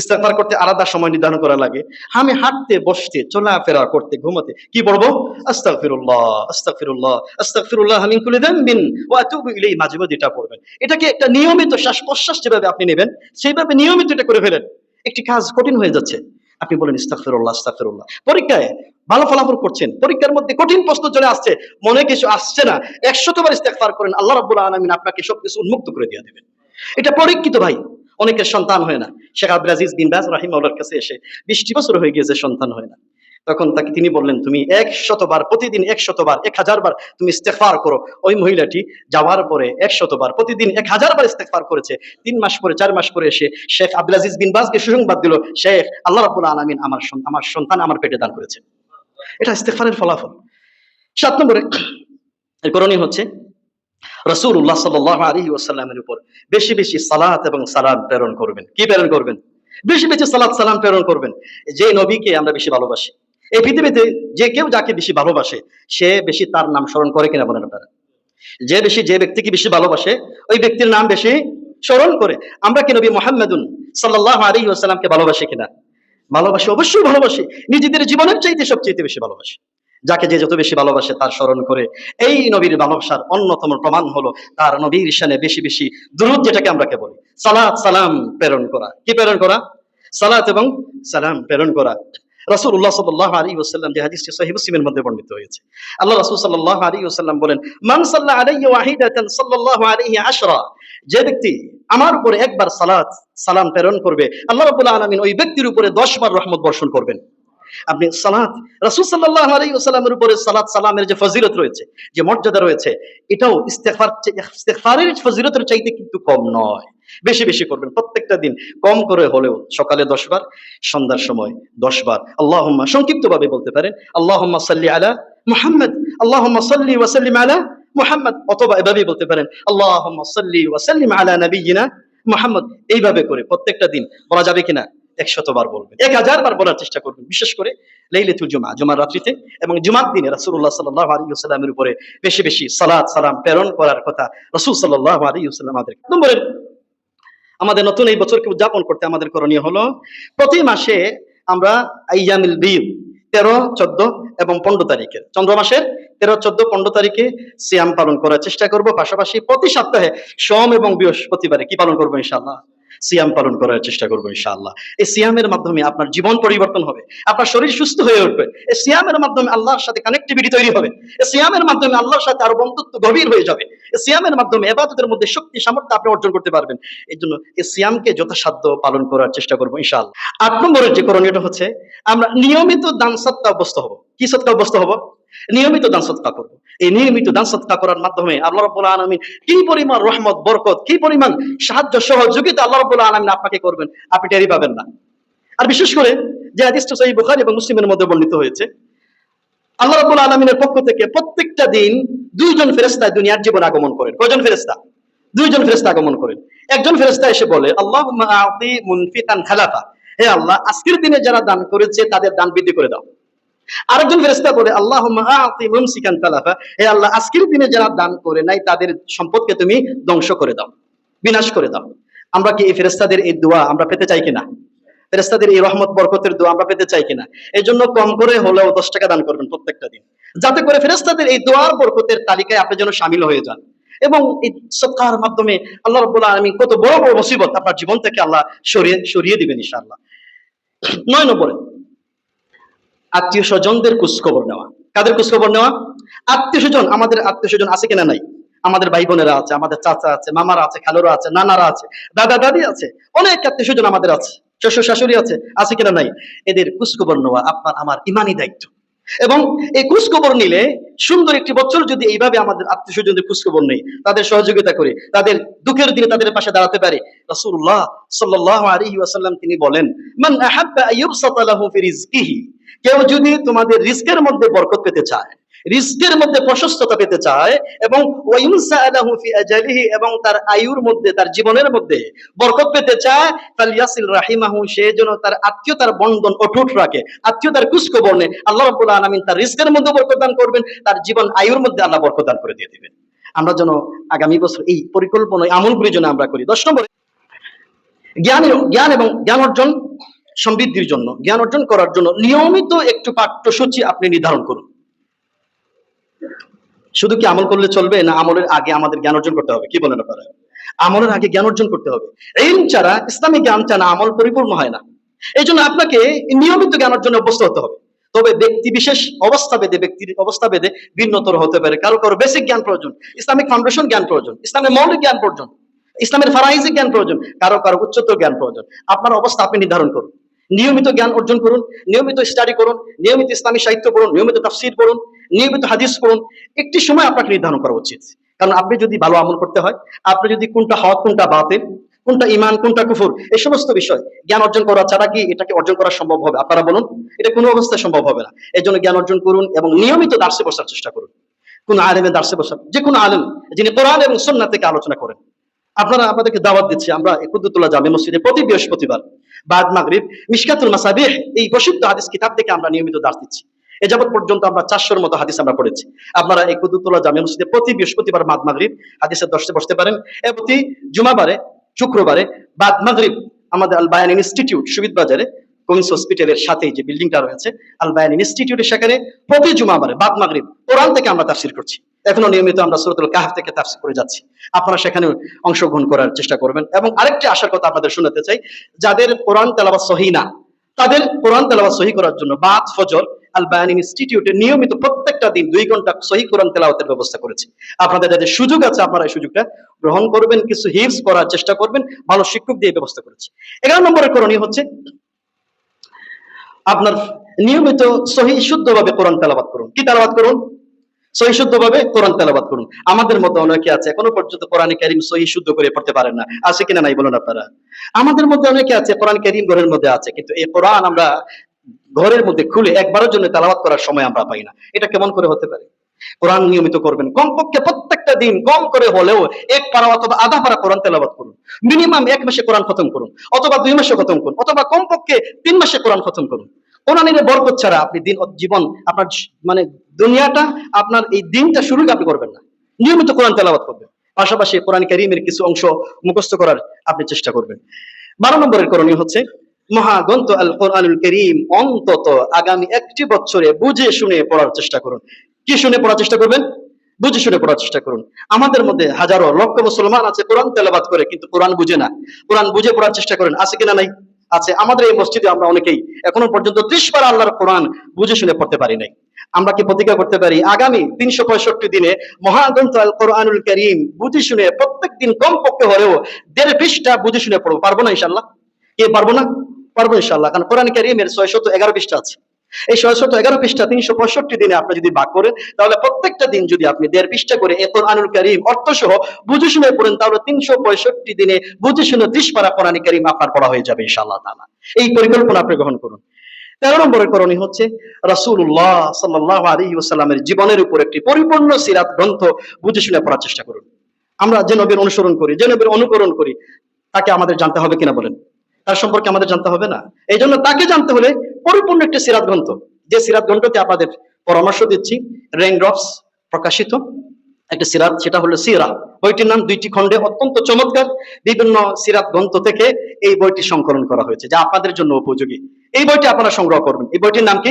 ইস্তেগফার করতে আলাদা সময় নির্ধারণ করা লাগে? আমি হাঁটতে, বসতে, চলাফেরা করতে, ঘুমাতে কি পড়বো? আস্তাগফিরুল্লাহ আস্তাগফিরুল্লাহ আস্তাগফিরুল্লাহ মিন কুল্লি যামবিন ওয়া আতুবু ইলাইহি, মাঝে মাঝে এটা পড়বেন। এটাকে একটা নিয়মিত শ্বাস প্রশ্বাস যেভাবে আপনি নেবেন, সেইভাবে নিয়মিত এটা করে ফেলেন। একটি কাজ কঠিন হয়ে যাচ্ছে, আপনি বলেন আস্তাগফিরুল্লাহ আস্তাগফিরুল্লাহ। পরীক্ষায় ভালো ফলাফল করছেন, পরীক্ষার মধ্যে কঠিন প্রশ্ন চলে আসছে, মনে কিছু আসছে না, 100 বার ইস্তেগফার করেন, আল্লাহ রাব্বুল আলামিন আপনাকে সবকিছু উন্মুক্ত করে দিয়ে দিবেন। এটা পরীক্ষিত ভাই। অনেকের সন্তান হয় না। শেখ আব্দুল আজিজ বিন বাজ রাহিমাহুল্লাহর কাছে এসে 20টি বছর হয়ে গিয়েছে, সন্তান হয় না। তখন তিনি বললেন, তুমি 100 বার, প্রতিদিন 100 বার, 1000 বার তুমি ইস্তেগফার করো। ওই মহিলাটি যাওয়ার পরে 100 বার, প্রতিদিন 1000 বার ইস্তেগফার করেছে। 3 মাস পরে, 4 মাস পরে এসে শেখ আব্দুল আজিজ বিন বাজকে সুসংবাদ দিল, শেখ, আল্লাহ রাব্বুল আলামিন আমার সন্তান আমার পেটে দান করেছে। এটা ইস্তেগফারের ফলাফল। 7 নম্বরে করণীয় হচ্ছে রাসূলুল্লাহ সাল্লাল্লাহু আলাইহি ওয়াসাল্লামের উপর বেশি বেশি সালাত এবং সালাম প্রেরণ করবেন। কি প্রেরণ করবেন? বেশি বেশি সালাত সালাম প্রেরণ করবেন। যে নবীকে আমরা বেশি ভালোবাসি, এই পৃথিবীতে যে কেউ যাকে বেশি ভালোবাসে সে বেশি তার নাম স্মরণ করে কিনা বলেন আপনারা? যে ব্যক্তিকে বেশি ভালোবাসে ওই ব্যক্তির নাম বেশি স্মরণ করে। আমরা কি নবী মুহাম্মাদুন সাল্লাল্লাহু আলাইহি ওয়াসাল্লামকে ভালোবাসি কিনা? ভালোবাসি, অবশ্যই ভালোবাসি। নিজেদের জীবনের চাইতে সবচেয়ে বেশি ভালোবাসি। যাকে যে যত বেশি ভালোবাসে তার স্মরণ করে। এই নবীর ভালোবাসার অন্যতম প্রমাণ হলো তার নবীর শানে বেশি বেশি দুরূদ, যেটাকে আমরা কে বলি সালাত সালাম প্রেরণ করা। কি প্রেরণ করা? সালাত এবং সালাম প্রেরণ করা। রাসূলুল্লাহ সাল্লাল্লাহু আলাইহি ওয়াসাল্লাম যে হাদিসটি সহিহ মুসলিমের মধ্যে বর্ণিত হয়েছে, আল্লাহ রাসূল সাল্লাল্লাহু আলাইহি ওয়াসাল্লাম বলেন, মান সাল্লা আলাইহি ওয়াহিদাতান সাল্লাল্লাহু আলাইহি আশরা, যে ব্যক্তি আমার উপরে একবার সালাত সালাম প্রেরণ করবে আল্লাহ রাব্বুল আলামিন ওই ব্যক্তির উপরে 10 বার রহমত বর্ষণ করবেন। আপনি সালাত, রাসূল সাল্লাল্লাহু আলাইহি ওয়াসাল্লামের উপরে সালাত সালামের যে ফজিলত রয়েছে, যে মর্যাদা রয়েছে, এটাও ইস্তেগফারের ফজিলতের চাইতে কিন্তু কম নয়। বেশি বেশি করবেন প্রত্যেকটা দিন, কম করে হলেও সকালে 10 বার, সন্ধ্যার সময় 10 বার। আল্লাহুম্মা, সংক্ষিপ্ত ভাবে বলতে পারেন আল্লাহুম্মা সাল্লি আলা মুহাম্মদ, আল্লাহুম্মা সাল্লি ওয়া সাল্লিম আলা মুহাম্মদ, অথবা এভাবেই বলতে পারেন আল্লাহুম্মা সাল্লি ওয়া সাল্লিম আলা নাবিয়িনা মুহাম্মদ। এইভাবে করে প্রত্যেকটা দিন বলা যাবে কিনা? 100 বার বলবেন, 1000 বার বলার চেষ্টা করবেন। বিশেষ করে লাইলাতুল জুমা, জুমার রাত্রিতে এবং জুমার দিনে রাসূলুল্লাহ সাল্লাল্লাহু আলাইহি ওয়াসাল্লামের উপরে বেশি বেশি সালাত সালাম প্রেরণ করার কথা রাসূল সাল্লাল্লাহু আলাইহি ওয়াসাল্লাম আমাদের নম্বরে। আমাদের নতুন এই বছরকে উদযাপন করতে আমাদের করণীয় হলো প্রতি মাসে আমরা আইয়ামুল বীদ 13, 14 এবং 15 তারিখে, চন্দ্র মাসের 13, 14, 15 তারিখে সিয়াম পালন করার চেষ্টা করব। পাশাপাশি প্রতি সপ্তাহে সোম এবং বৃহস্পতিবারে কি পালন করবো ইনশাআল্লাহ? সিয়াম পালন করার চেষ্টা করবো ইনশাআল্লাহ। এই সিয়ামের মাধ্যমে আপনার জীবন পরিবর্তন হবে, আপনার শরীর সুস্থ হয়ে উঠবে। এই সিয়ামের মাধ্যমে আল্লাহর সাথে কানেক্টিভিটি তৈরি হবে। এই সিয়ামের মাধ্যমে আল্লাহর সাথে আরো বন্ধুত্ব গভীর হয়ে যাবে। এই সিয়ামের মাধ্যমে ইবাদতের মধ্যে শক্তি সামর্থ্য আপনি অর্জন করতে পারবেন। এই জন্য এই সিয়ামকে যথাসাধ্য পালন করার চেষ্টা করবো ইনশাআল্লাহ। 8 নম্বরের যে করণীয়টা হচ্ছে আমরা নিয়মিত দান সদকা অভ্যস্ত হব। কি সদকা অভ্যস্ত হব? নিয়মিত দান সদকা করব। এই নিয়মিত দান সদকা করার মাধ্যমে আল্লাহ রাব্বুল আলামিন কি পরিমাণ রহমত বরকত, কি পরিমাণ সাহায্য সহযোগিতা আল্লাহ রাব্বুল আলামিন আপনাকে করবেন, আপনি টেরই পাবেন না। আর বিশেষ করে যে হাদিসটা সহিহ বুখারী এবং মুসলিমের মধ্যে বর্ণিত হয়েছে, আল্লাহ রাব্বুল আলামিনের পক্ষ থেকে প্রত্যেকটা দিন 2 জন ফেরেশতা দুনিয়ার জীবনে আগমন করেন। কয়জন ফেরেশতা? 2 জন ফেরেশতা আগমন করেন। একজন ফেরেশতা এসে বলে, আল্লাহুম্মা আ'তি মুনফিকান খালাফা, হে আল্লাহ আজকের দিনে যারা দান করেছে তাদের দান বৃদ্ধি করে দাও। আরেকজন ফেরেশতা বলে, আল্লাহুম্মা আ'তি মুমসিকান তালাফা, হে আল্লাহ আজকের দিনে যারা দান করে নাই তাদের সম্পদকে তুমি ধ্বংস করে দাও, বিনাশ করে দাও। আমরা কি এই ফেরেশতাদের এই দোয়া আমরা পেতে চাই কিনা? ফেরেশতাদের এই রহমত বরকতের দোয়া আমরা পেতে চাই কিনা? এই জন্য কম করে হলেও 10 টাকা দান করবেন প্রত্যেকটা দিন, যাতে করে ফেরেশতাদের এই দোয়ার বরকতের তালিকায় আপনি যেন শামিল হয়ে যান। এবং এই সদকার মাধ্যমে আল্লাহ রাব্বুল আলামিন কত বড় বড় মুসিবত আপনার জীবন থেকে আল্লাহ সরিয়ে দিবেন ইনশাআল্লাহ। 9 নম্বরে আত্মীয় স্বজনদের খোঁজখবর নেওয়া। কাদের খোঁজখবর নেওয়া? আত্মীয় স্বজন। আমাদের আত্মীয় স্বজন আছে কিনা? নাই। আমাদের ভাই বোনেরা আছে, আমাদের চাচা আছে, মামারা আছে, খালুরা আছে, নানারা আছে, দাদা দাদি আছে, অনেক আত্মীয় স্বজন আমাদের আছে, শ্বশুর শাশুড়ি আছে কিনা? নাই। এদের খোঁজখবর নেওয়া আপনার আমার ইমানি দায়িত্ব। এবং এই খোঁজখবর নিলে সুন্দর একটি বছর যদি এইভাবে আমাদের আত্মীয় স্বজনদের খোঁজখবর নেই, তাদের সহযোগিতা করে, তাদের দুঃখের দিনে তাদের পাশে দাঁড়াতে পারে, রাসূলুল্লাহ সাল্লাল্লাহু আলাইহি ওয়াসাল্লাম তিনি বলেন, মান আহাব্বা আইয়ুবসাতা লাহু ফি রিজকিহি, কেউ যদি তোমাদের রিজকের মধ্যে বরকত পেতে চায়, রিজকের মধ্যে প্রশস্ততা পেতে চায়, এবং ওয়ায়ুনসা লাহু ফি আজালিহি, এবং তার আয়ুর মধ্যে তার জীবনের মধ্যে বরকত পেতে চায়, ফালইয়াসিল রাহিমাহু, সে যেন তার আত্মীয়তার বন্ধন অটুট রাখে, আত্মীয়তার খোঁজখবর নেয়। আল্লাহ রাব্বুল আলামিন তার রিজকের মধ্যে বরকত দান করবেন, তার জীবন আয়ুর মধ্যে আল্লাহ বরকত দান করে দিয়ে দিবেন। আমরা যেন আগামী বছর এই পরিকল্পনা আমলগুলি যেন আমরা করি। 10 নম্বরে জ্ঞান এবং জ্ঞান অর্জন সমৃদ্ধির জন্য, জ্ঞান অর্জন করার জন্য নিয়মিত একটু পাঠ্যসূচি আপনি নির্ধারণ করুন। শুধু কি আমল করলে চলবে না? আমলের আগে আমাদের জ্ঞান অর্জন করতে হবে? কি বলেন আপনারা? আমলের আগে জ্ঞান অর্জন করতে হবে। ইলম ছাড়া, ইসলামিক জ্ঞান ছাড়া আমল পরিপূর্ণ হয় না। এই জন্য আপনাকে নিয়মিত জ্ঞান অর্জনে অভ্যস্ত হতে হবে। তবে ব্যক্তি বিশেষ ব্যক্তির অবস্থা ভেদে ভিন্নতর হতে পারে। কারো কারো বেসিক জ্ঞান প্রয়োজন, ইসলামিক ফাউন্ডেশন জ্ঞান প্রয়োজন, ইসলামের মৌলিক জ্ঞান প্রয়োজন, ইসলামের ফারাইজি জ্ঞান প্রয়োজন, কারো কারো উচ্চতর জ্ঞান প্রয়োজন। আপনার অবস্থা আপনি নির্ধারণ করুন। নিয়মিত জ্ঞান অর্জন করুন, নিয়মিত স্টাডি করুন, নিয়মিত ইসলামী সাহিত্য পড়ুন, নিয়মিত তাফসীর পড়ুন, নিয়মিত হাদিস পড়ুন। একটি সময় আপনাকে নির্ধারণ করা উচিত। কারণ আপনি যদি ভালো আমল করতে হয়, আপনি যদি কোনটা হক কোনটা বাতিল, কোনটা ঈমান কোনটা কুফর, এই সমস্ত বিষয় জ্ঞান অর্জন করা ছাড়া কি এটাকে অর্জন করা সম্ভব হবে? আপনারা বলুন, এটা কোনো অবস্থায় সম্ভব হবে না। এই জন্য জ্ঞান অর্জন করুন এবং নিয়মিত দার্সে বসার চেষ্টা করুন। কোন আলেমের দার্সে বসা, যে কোনো আলেম যিনি কোরআন এবং সুন্নাহ থেকে আলোচনা করেন, আপনাদেরকে দাওয়াত দিচ্ছি। আমরা কুদ্দুতুল্লাহ জামে মসজিদে প্রতি বৃহস্পতিবার বাদ মাগরিব মিশকাতুল মাসাবিহ এই প্রসিদ্ধ হাদিস কিতাব থেকে আমরা নিয়মিত দার্স দিচ্ছি। এ যাবৎ পর্যন্ত আমরা 400-র মতো হাদিস আমরা পড়েছি। আপনারা এই কুদ্দুতুল্লাহ জামে মসজিদে প্রতি বৃহস্পতিবার বাদ মাগরিব হাদিসের দর্শে বসতে পারেন। প্রতি জুমাবারে, শুক্রবারে বাদ মাগরিব আমাদের আল বায়ান ইনস্টিটিউট সুবিদ বাজারে কুইন্স হসপিটালের সাথে যে বিল্ডিংটা রয়েছে আল বায়ান ইনস্টিটিউটের সেখানে প্রতি জুমাবারে বাদ মাগরিব কোরআন থেকে আমরা তাফসীর করছি। এখনো নিয়মিত আমরা সূরাতুল কাহফ থেকে তাফসীর করে যাচ্ছি। আপনারা সেখানে অংশগ্রহণ করার চেষ্টা করবেন। এবং আরেকটি আশার কথা আপনাদের শোনাতে চাই, যাদের কোরআন তেলাওয়াত সহিহ না, তাদের কোরআন তেলাওয়াত সহিহ করার জন্য বাদ ফজর আল বায়ান ইনস্টিটিউটে নিয়মিত প্রত্যেকটা দিন 2 ঘন্টা সহিহ কোরআন তেলাওয়াতের ব্যবস্থা করেছে। আপনাদের যাদের সুযোগ আছে আপনারা এই সুযোগটা গ্রহণ করবেন, কিছু হিফজ করার চেষ্টা করবেন, ভালো শিক্ষক দিয়ে ব্যবস্থা করেছে। 11 নম্বরের করণীয় হচ্ছে আপনার নিয়মিত সহিহ শুদ্ধভাবে কোরআন তেলাওয়াত করুন। কি তেলাওয়াত করুন? সহিহ শুদ্ধভাবে কোরআন তেলাওয়াত করুন। আমাদের মধ্যে অনেকে আছে এখনো পর্যন্ত কোরআনে কারীম সহিহ শুদ্ধ করে পড়তে পারেন না, আছে কিনা নাই বলুন আপনারা? আমাদের মধ্যে অনেকে আছে কোরআন কারীম ঘরের মধ্যে আছে, কিন্তু এই কোরআন আমরা ঘরের মধ্যে খুলে একবারের জন্য তেলাওয়াত করার সময় আমরা পাই না। এটা কেমন করে হতে পারে? কোরআন নিয়মিত করবেন, কমপক্ষে প্রত্যেকটা দিন কম করে হলেও 1 পারা অথবা আধা পারা কোরআন তেলাওয়াত করুন। মিনিমাম 1 মাসে কোরআন খতম করুন, অথবা 2 মাসে খতম করুন, অথবা কমপক্ষে 3 মাসে কোরআন খতম করুন। কোরআনের বরকত ছাড়া আপনি জীবন আপনার মানে দুনিয়াটা আপনার এই দিনটা শুরু আপনি করবেন না। নিয়মিত কোরআন তেলাওয়াত করবেন, পাশাপাশি কোরআন কারীমের কিছু অংশ মুখস্থ করার আপনি চেষ্টা করবেন। 12 নম্বরের করণীয় হচ্ছে মহাগ্রন্থ আল কোরআনুল কারীম অন্তত আগামী 1টি বছরে বুঝে শুনে পড়ার চেষ্টা করুন। কি শুনে পড়ার চেষ্টা করবেন? বুঝে শুনে পড়ার চেষ্টা করুন। আমাদের মধ্যে হাজারো লক্ষ মুসলমান আছে কোরআন তেলাওয়াত করে কিন্তু কোরআন বুঝে না। কোরআন বুঝে পড়ার চেষ্টা করেন, আছে কিনা নাই? আছে। আমাদের এই মসজিদে আমরা অনেকেই এখনো পর্যন্ত 30 পারা আল্লাহর কোরআন বুঝে শুনে পড়তে পারি নাই। আমরা কি প্রতিজ্ঞা করতে পারি আগামী 365 দিনে মহাগ্রন্থ আল কোরআনুল কারীম বুঝে শুনে প্রত্যেক দিন কমপক্ষে হলেও 1.5 পৃষ্ঠা বুঝে শুনে পড়বো? পারবো না ইনশাআল্লাহ? কে পারবো না? পারবো ইনশাআল্লাহ। কারণ কোরআন কারীমের 611 পৃষ্ঠা আছে। এই 611 পৃষ্ঠা 365 দিনে আপনি যদি ভাগ করেন, তাহলে প্রত্যেকটা দিন যদি আপনি 1.5 পৃষ্ঠা করে এই কোরআনুল কারীম অর্থ সহ বুঝে শুনে পড়েন, তাহলে 365 দিনে বুঝে শুনে 30 পারা কোরআন কারীম আপনার পড়া হয়ে যাবে ইনশাআল্লাহ তাআলা। এই পরিকল্পনা আপনি গ্রহণ করুন। 13 নম্বরের করণীয় হচ্ছে রাসূলুল্লাহ সাল্লাল্লাহু আলাইহি ওয়াসাল্লামের জীবনের উপর একটি পরিপূর্ণ সিরাত গ্রন্থ বুঝে শুনে পড়ার চেষ্টা করুন। আমরা যে নবীর অনুসরণ করি, যে নবীর অনুকরণ করি, তাকে আমাদের জানতে হবে কিনা বলেন? তার সম্পর্কে আমাদের জানতে হবে না? এই জন্য তাকে জানতে হলে পরিপূর্ণ একটি সিরাত গ্রন্থ, যে সিরাত গ্রন্থটি আপনাদের পরামর্শ দিচ্ছি, রেইনড্রপস প্রকাশিত একটা সিরাত, সেটা হলো সিরা। বইটির নাম 2টি খণ্ডে অত্যন্ত চমৎকার বিভিন্ন সিরাত গ্রন্থ থেকে এই বইটি সংকলন করা হয়েছে, যা আপনাদের জন্য উপযোগী। এই বইটি আপনারা সংগ্রহ করবেন। এই বইটির নাম কি?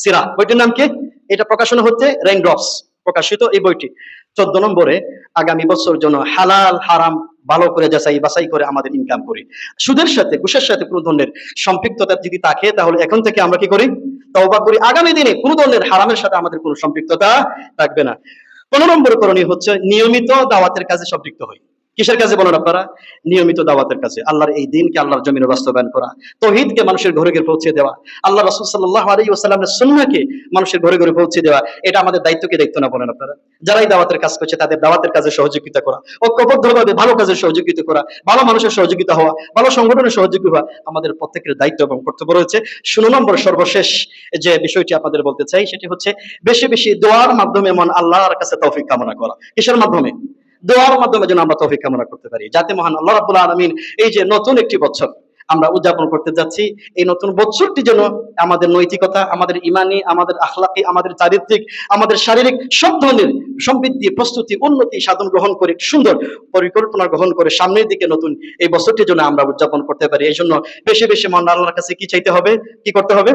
সিরা। বইটির নাম কি? এটা প্রকাশনা হচ্ছে রেইনড্রপস প্রকাশিত এই বইটি। 14 নম্বরে আগামী বছর জন্য হালাল হারাম ভালো করে যাচাই বাছাই করে আমাদের ইনকাম করি। সুদের সাথে ঘুষের সাথে কোনো ধরনের সম্পৃক্ততা যদি থাকে, তাহলে এখন থেকে আমরা কি করি? তওবা করি। আগামী দিনে কোনো ধরনের হারামের সাথে আমাদের কোনো সম্পৃক্ততা থাকবে না। 15 নম্বর করণীয় হচ্ছে নিয়মিত দাওয়াতের কাজে সম্পৃক্ত হই। কিসের কাজে বলেন আপনারা? নিয়মিত দাওয়াতের কাজে। আল্লাহর এই দিনকে আল্লাহর জমিনে বাস্তবায়ন করা, তাওহীদকে মানুষের ঘরে ঘরে পৌঁছে দেওয়া, আল্লাহ রাসূল সাল্লাল্লাহু আলাইহি ওয়াসাল্লামের সুন্নাহকে মানুষের ঘরে ঘরে পৌঁছে দেওয়া, এটা আমাদের দায়িত্ব কি দায়িত্ব না বলেন আপনারা? যারাই দাওয়াতের কাজ করছে তাদের দাওয়াতের কাজে সহযোগিতা করা, ঐক্যবদ্ধভাবে ভালো কাজে সহযোগিতা করা, ভালো মানুষের সহযোগিতা হওয়া, ভালো সংগঠনের সহযোগী হওয়া আমাদের প্রত্যেকের দায়িত্ব এবং কর্তব্য রয়েছে। 16 নম্বর সর্বশেষ যে বিষয়টি আপনাদের বলতে চাই, সেটি হচ্ছে বেশি বেশি দোয়ার মাধ্যমে মন আল্লাহর কাছে তৌফিক কামনা করা। কিসের মাধ্যমে? দোয়ার মাধ্যমে যেন আমরা তৌফিক কামনা করতে পারি, যাতে মহান আল্লাহ রাব্বুল আলামিন এই যে নতুন একটি বছর আমরা উদযাপন করতে যাচ্ছি, এই নতুন বছরটি যেন আমাদের নৈতিকতা, আমাদের ইমানি, আমাদের আখলাকি, আমাদের চারিত্রিক, আমাদের শারীরিক সব ধরনের সমৃদ্ধি, প্রস্তুতি, উন্নতি সাধন গ্রহণ করে সুন্দর পরিকল্পনা গ্রহণ করে সামনের দিকে নতুন এই বছরটি যেন আমরা উদযাপন করতে পারি। এই জন্য বেশি বেশি মহান আল্লাহর কাছে কি চাইতে হবে? কি করতে হবে?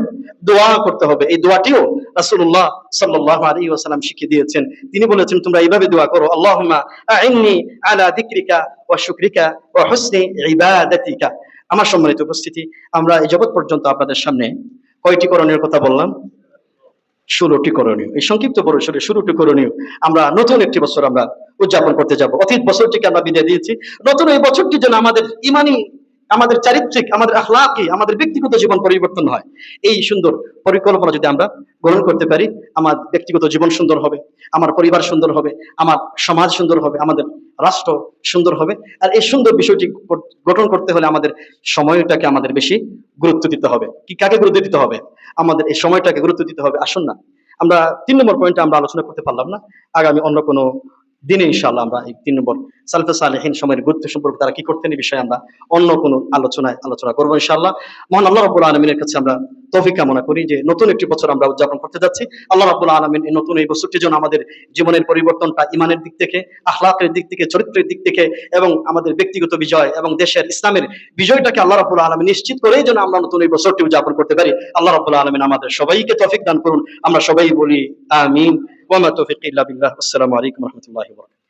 দোয়া করতে হবে। এই দোয়াটিও রাসূলুল্লাহ সাল্লাল্লাহু আলাইহি ওয়াসাল্লাম শিখিয়ে দিয়েছেন। তিনি বলেছেন, তোমরা এইভাবে দোয়া করো, আল্লাহুম্মা আইন্নি আলা যিকরিকা ওয়া শুকরিকা ওয়া হুসনি ইবাদাতিকা। আমার সম্মানিত উপস্থিতি, আমরা এই জগৎ পর্যন্ত আপনাদের সামনে কয়টি করণীয় কথা বললাম? 16টি করণীয়। এই সংক্ষিপ্ত পরিসরে 16টি করণীয় আমরা নতুন একটি বছর আমরা উদযাপন করতে যাব। অতীত বছরটিকে আমরা বিদায় দিয়েছি, নতুন এই বছরটি যেন আমাদের ইমানি, আমাদের চারিত্রিক, আমাদের আখলাকি, আমাদের ব্যক্তিগত জীবন পরিবর্তন হয়। এই সুন্দর পরিকল্পনা যদি আমরা গ্রহণ করতে পারি, আমার ব্যক্তিগত জীবন সুন্দর হবে, আমার পরিবার সুন্দর হবে, আমার সমাজ সুন্দর হবে, আমাদের রাষ্ট্র সুন্দর হবে। আর এই সুন্দর বিষয়টি গঠন করতে হলে আমাদের সময়টাকে আমাদের বেশি গুরুত্ব দিতে হবে। কি কাকে গুরুত্ব দিতে হবে? আমাদের এই সময়টাকে গুরুত্ব দিতে হবে। আসুন না আমরা 3 নম্বর পয়েন্টে আমরা আলোচনা করতে পারলাম না। আগামী অন্য কোনো দিনে ইনশাআল্লাহ আমরা এই 3 নম্বর সালফে সালেহিন সময়ের গুরুত্ব সম্পর্কে তারা কি করতেন এই বিষয়ে আমরা অন্য কোনো আলোচনা করবো ইনশাআল্লাহ। মহান আল্লাহ রাব্বুল আলামিনের কাছে আমরা তৌফিক কামনা করি যে নতুন একটি বছর আমরা উদযাপন করতে যাচ্ছি। আল্লাহ রাব্বুল আলামিন এই নতুন এই বছরটি যেন আমাদের জীবনের পরিবর্তনটা ইমানের দিক থেকে, আখলাকের দিক থেকে, চরিত্রের দিক থেকে এবং আমাদের ব্যক্তিগত বিজয় এবং দেশের ইসলামের বিজয়টাকে আল্লাহ রাব্বুল আলামিন নিশ্চিত করেই যেন আমরা নতুন এই বছরটি উদযাপন করতে পারি। আল্লাহ রাব্বুল আলামিন আমাদের সবাইকে তৌফিক দান করুন। আমরা সবাই বলি আমিন। ওয়া মা তৌফিক ইল্লা বিল্লাহ। আসসালামু আলাইকুম ওয়া রাহমাতুল্লাহি ওয়া বারাকাতুহু।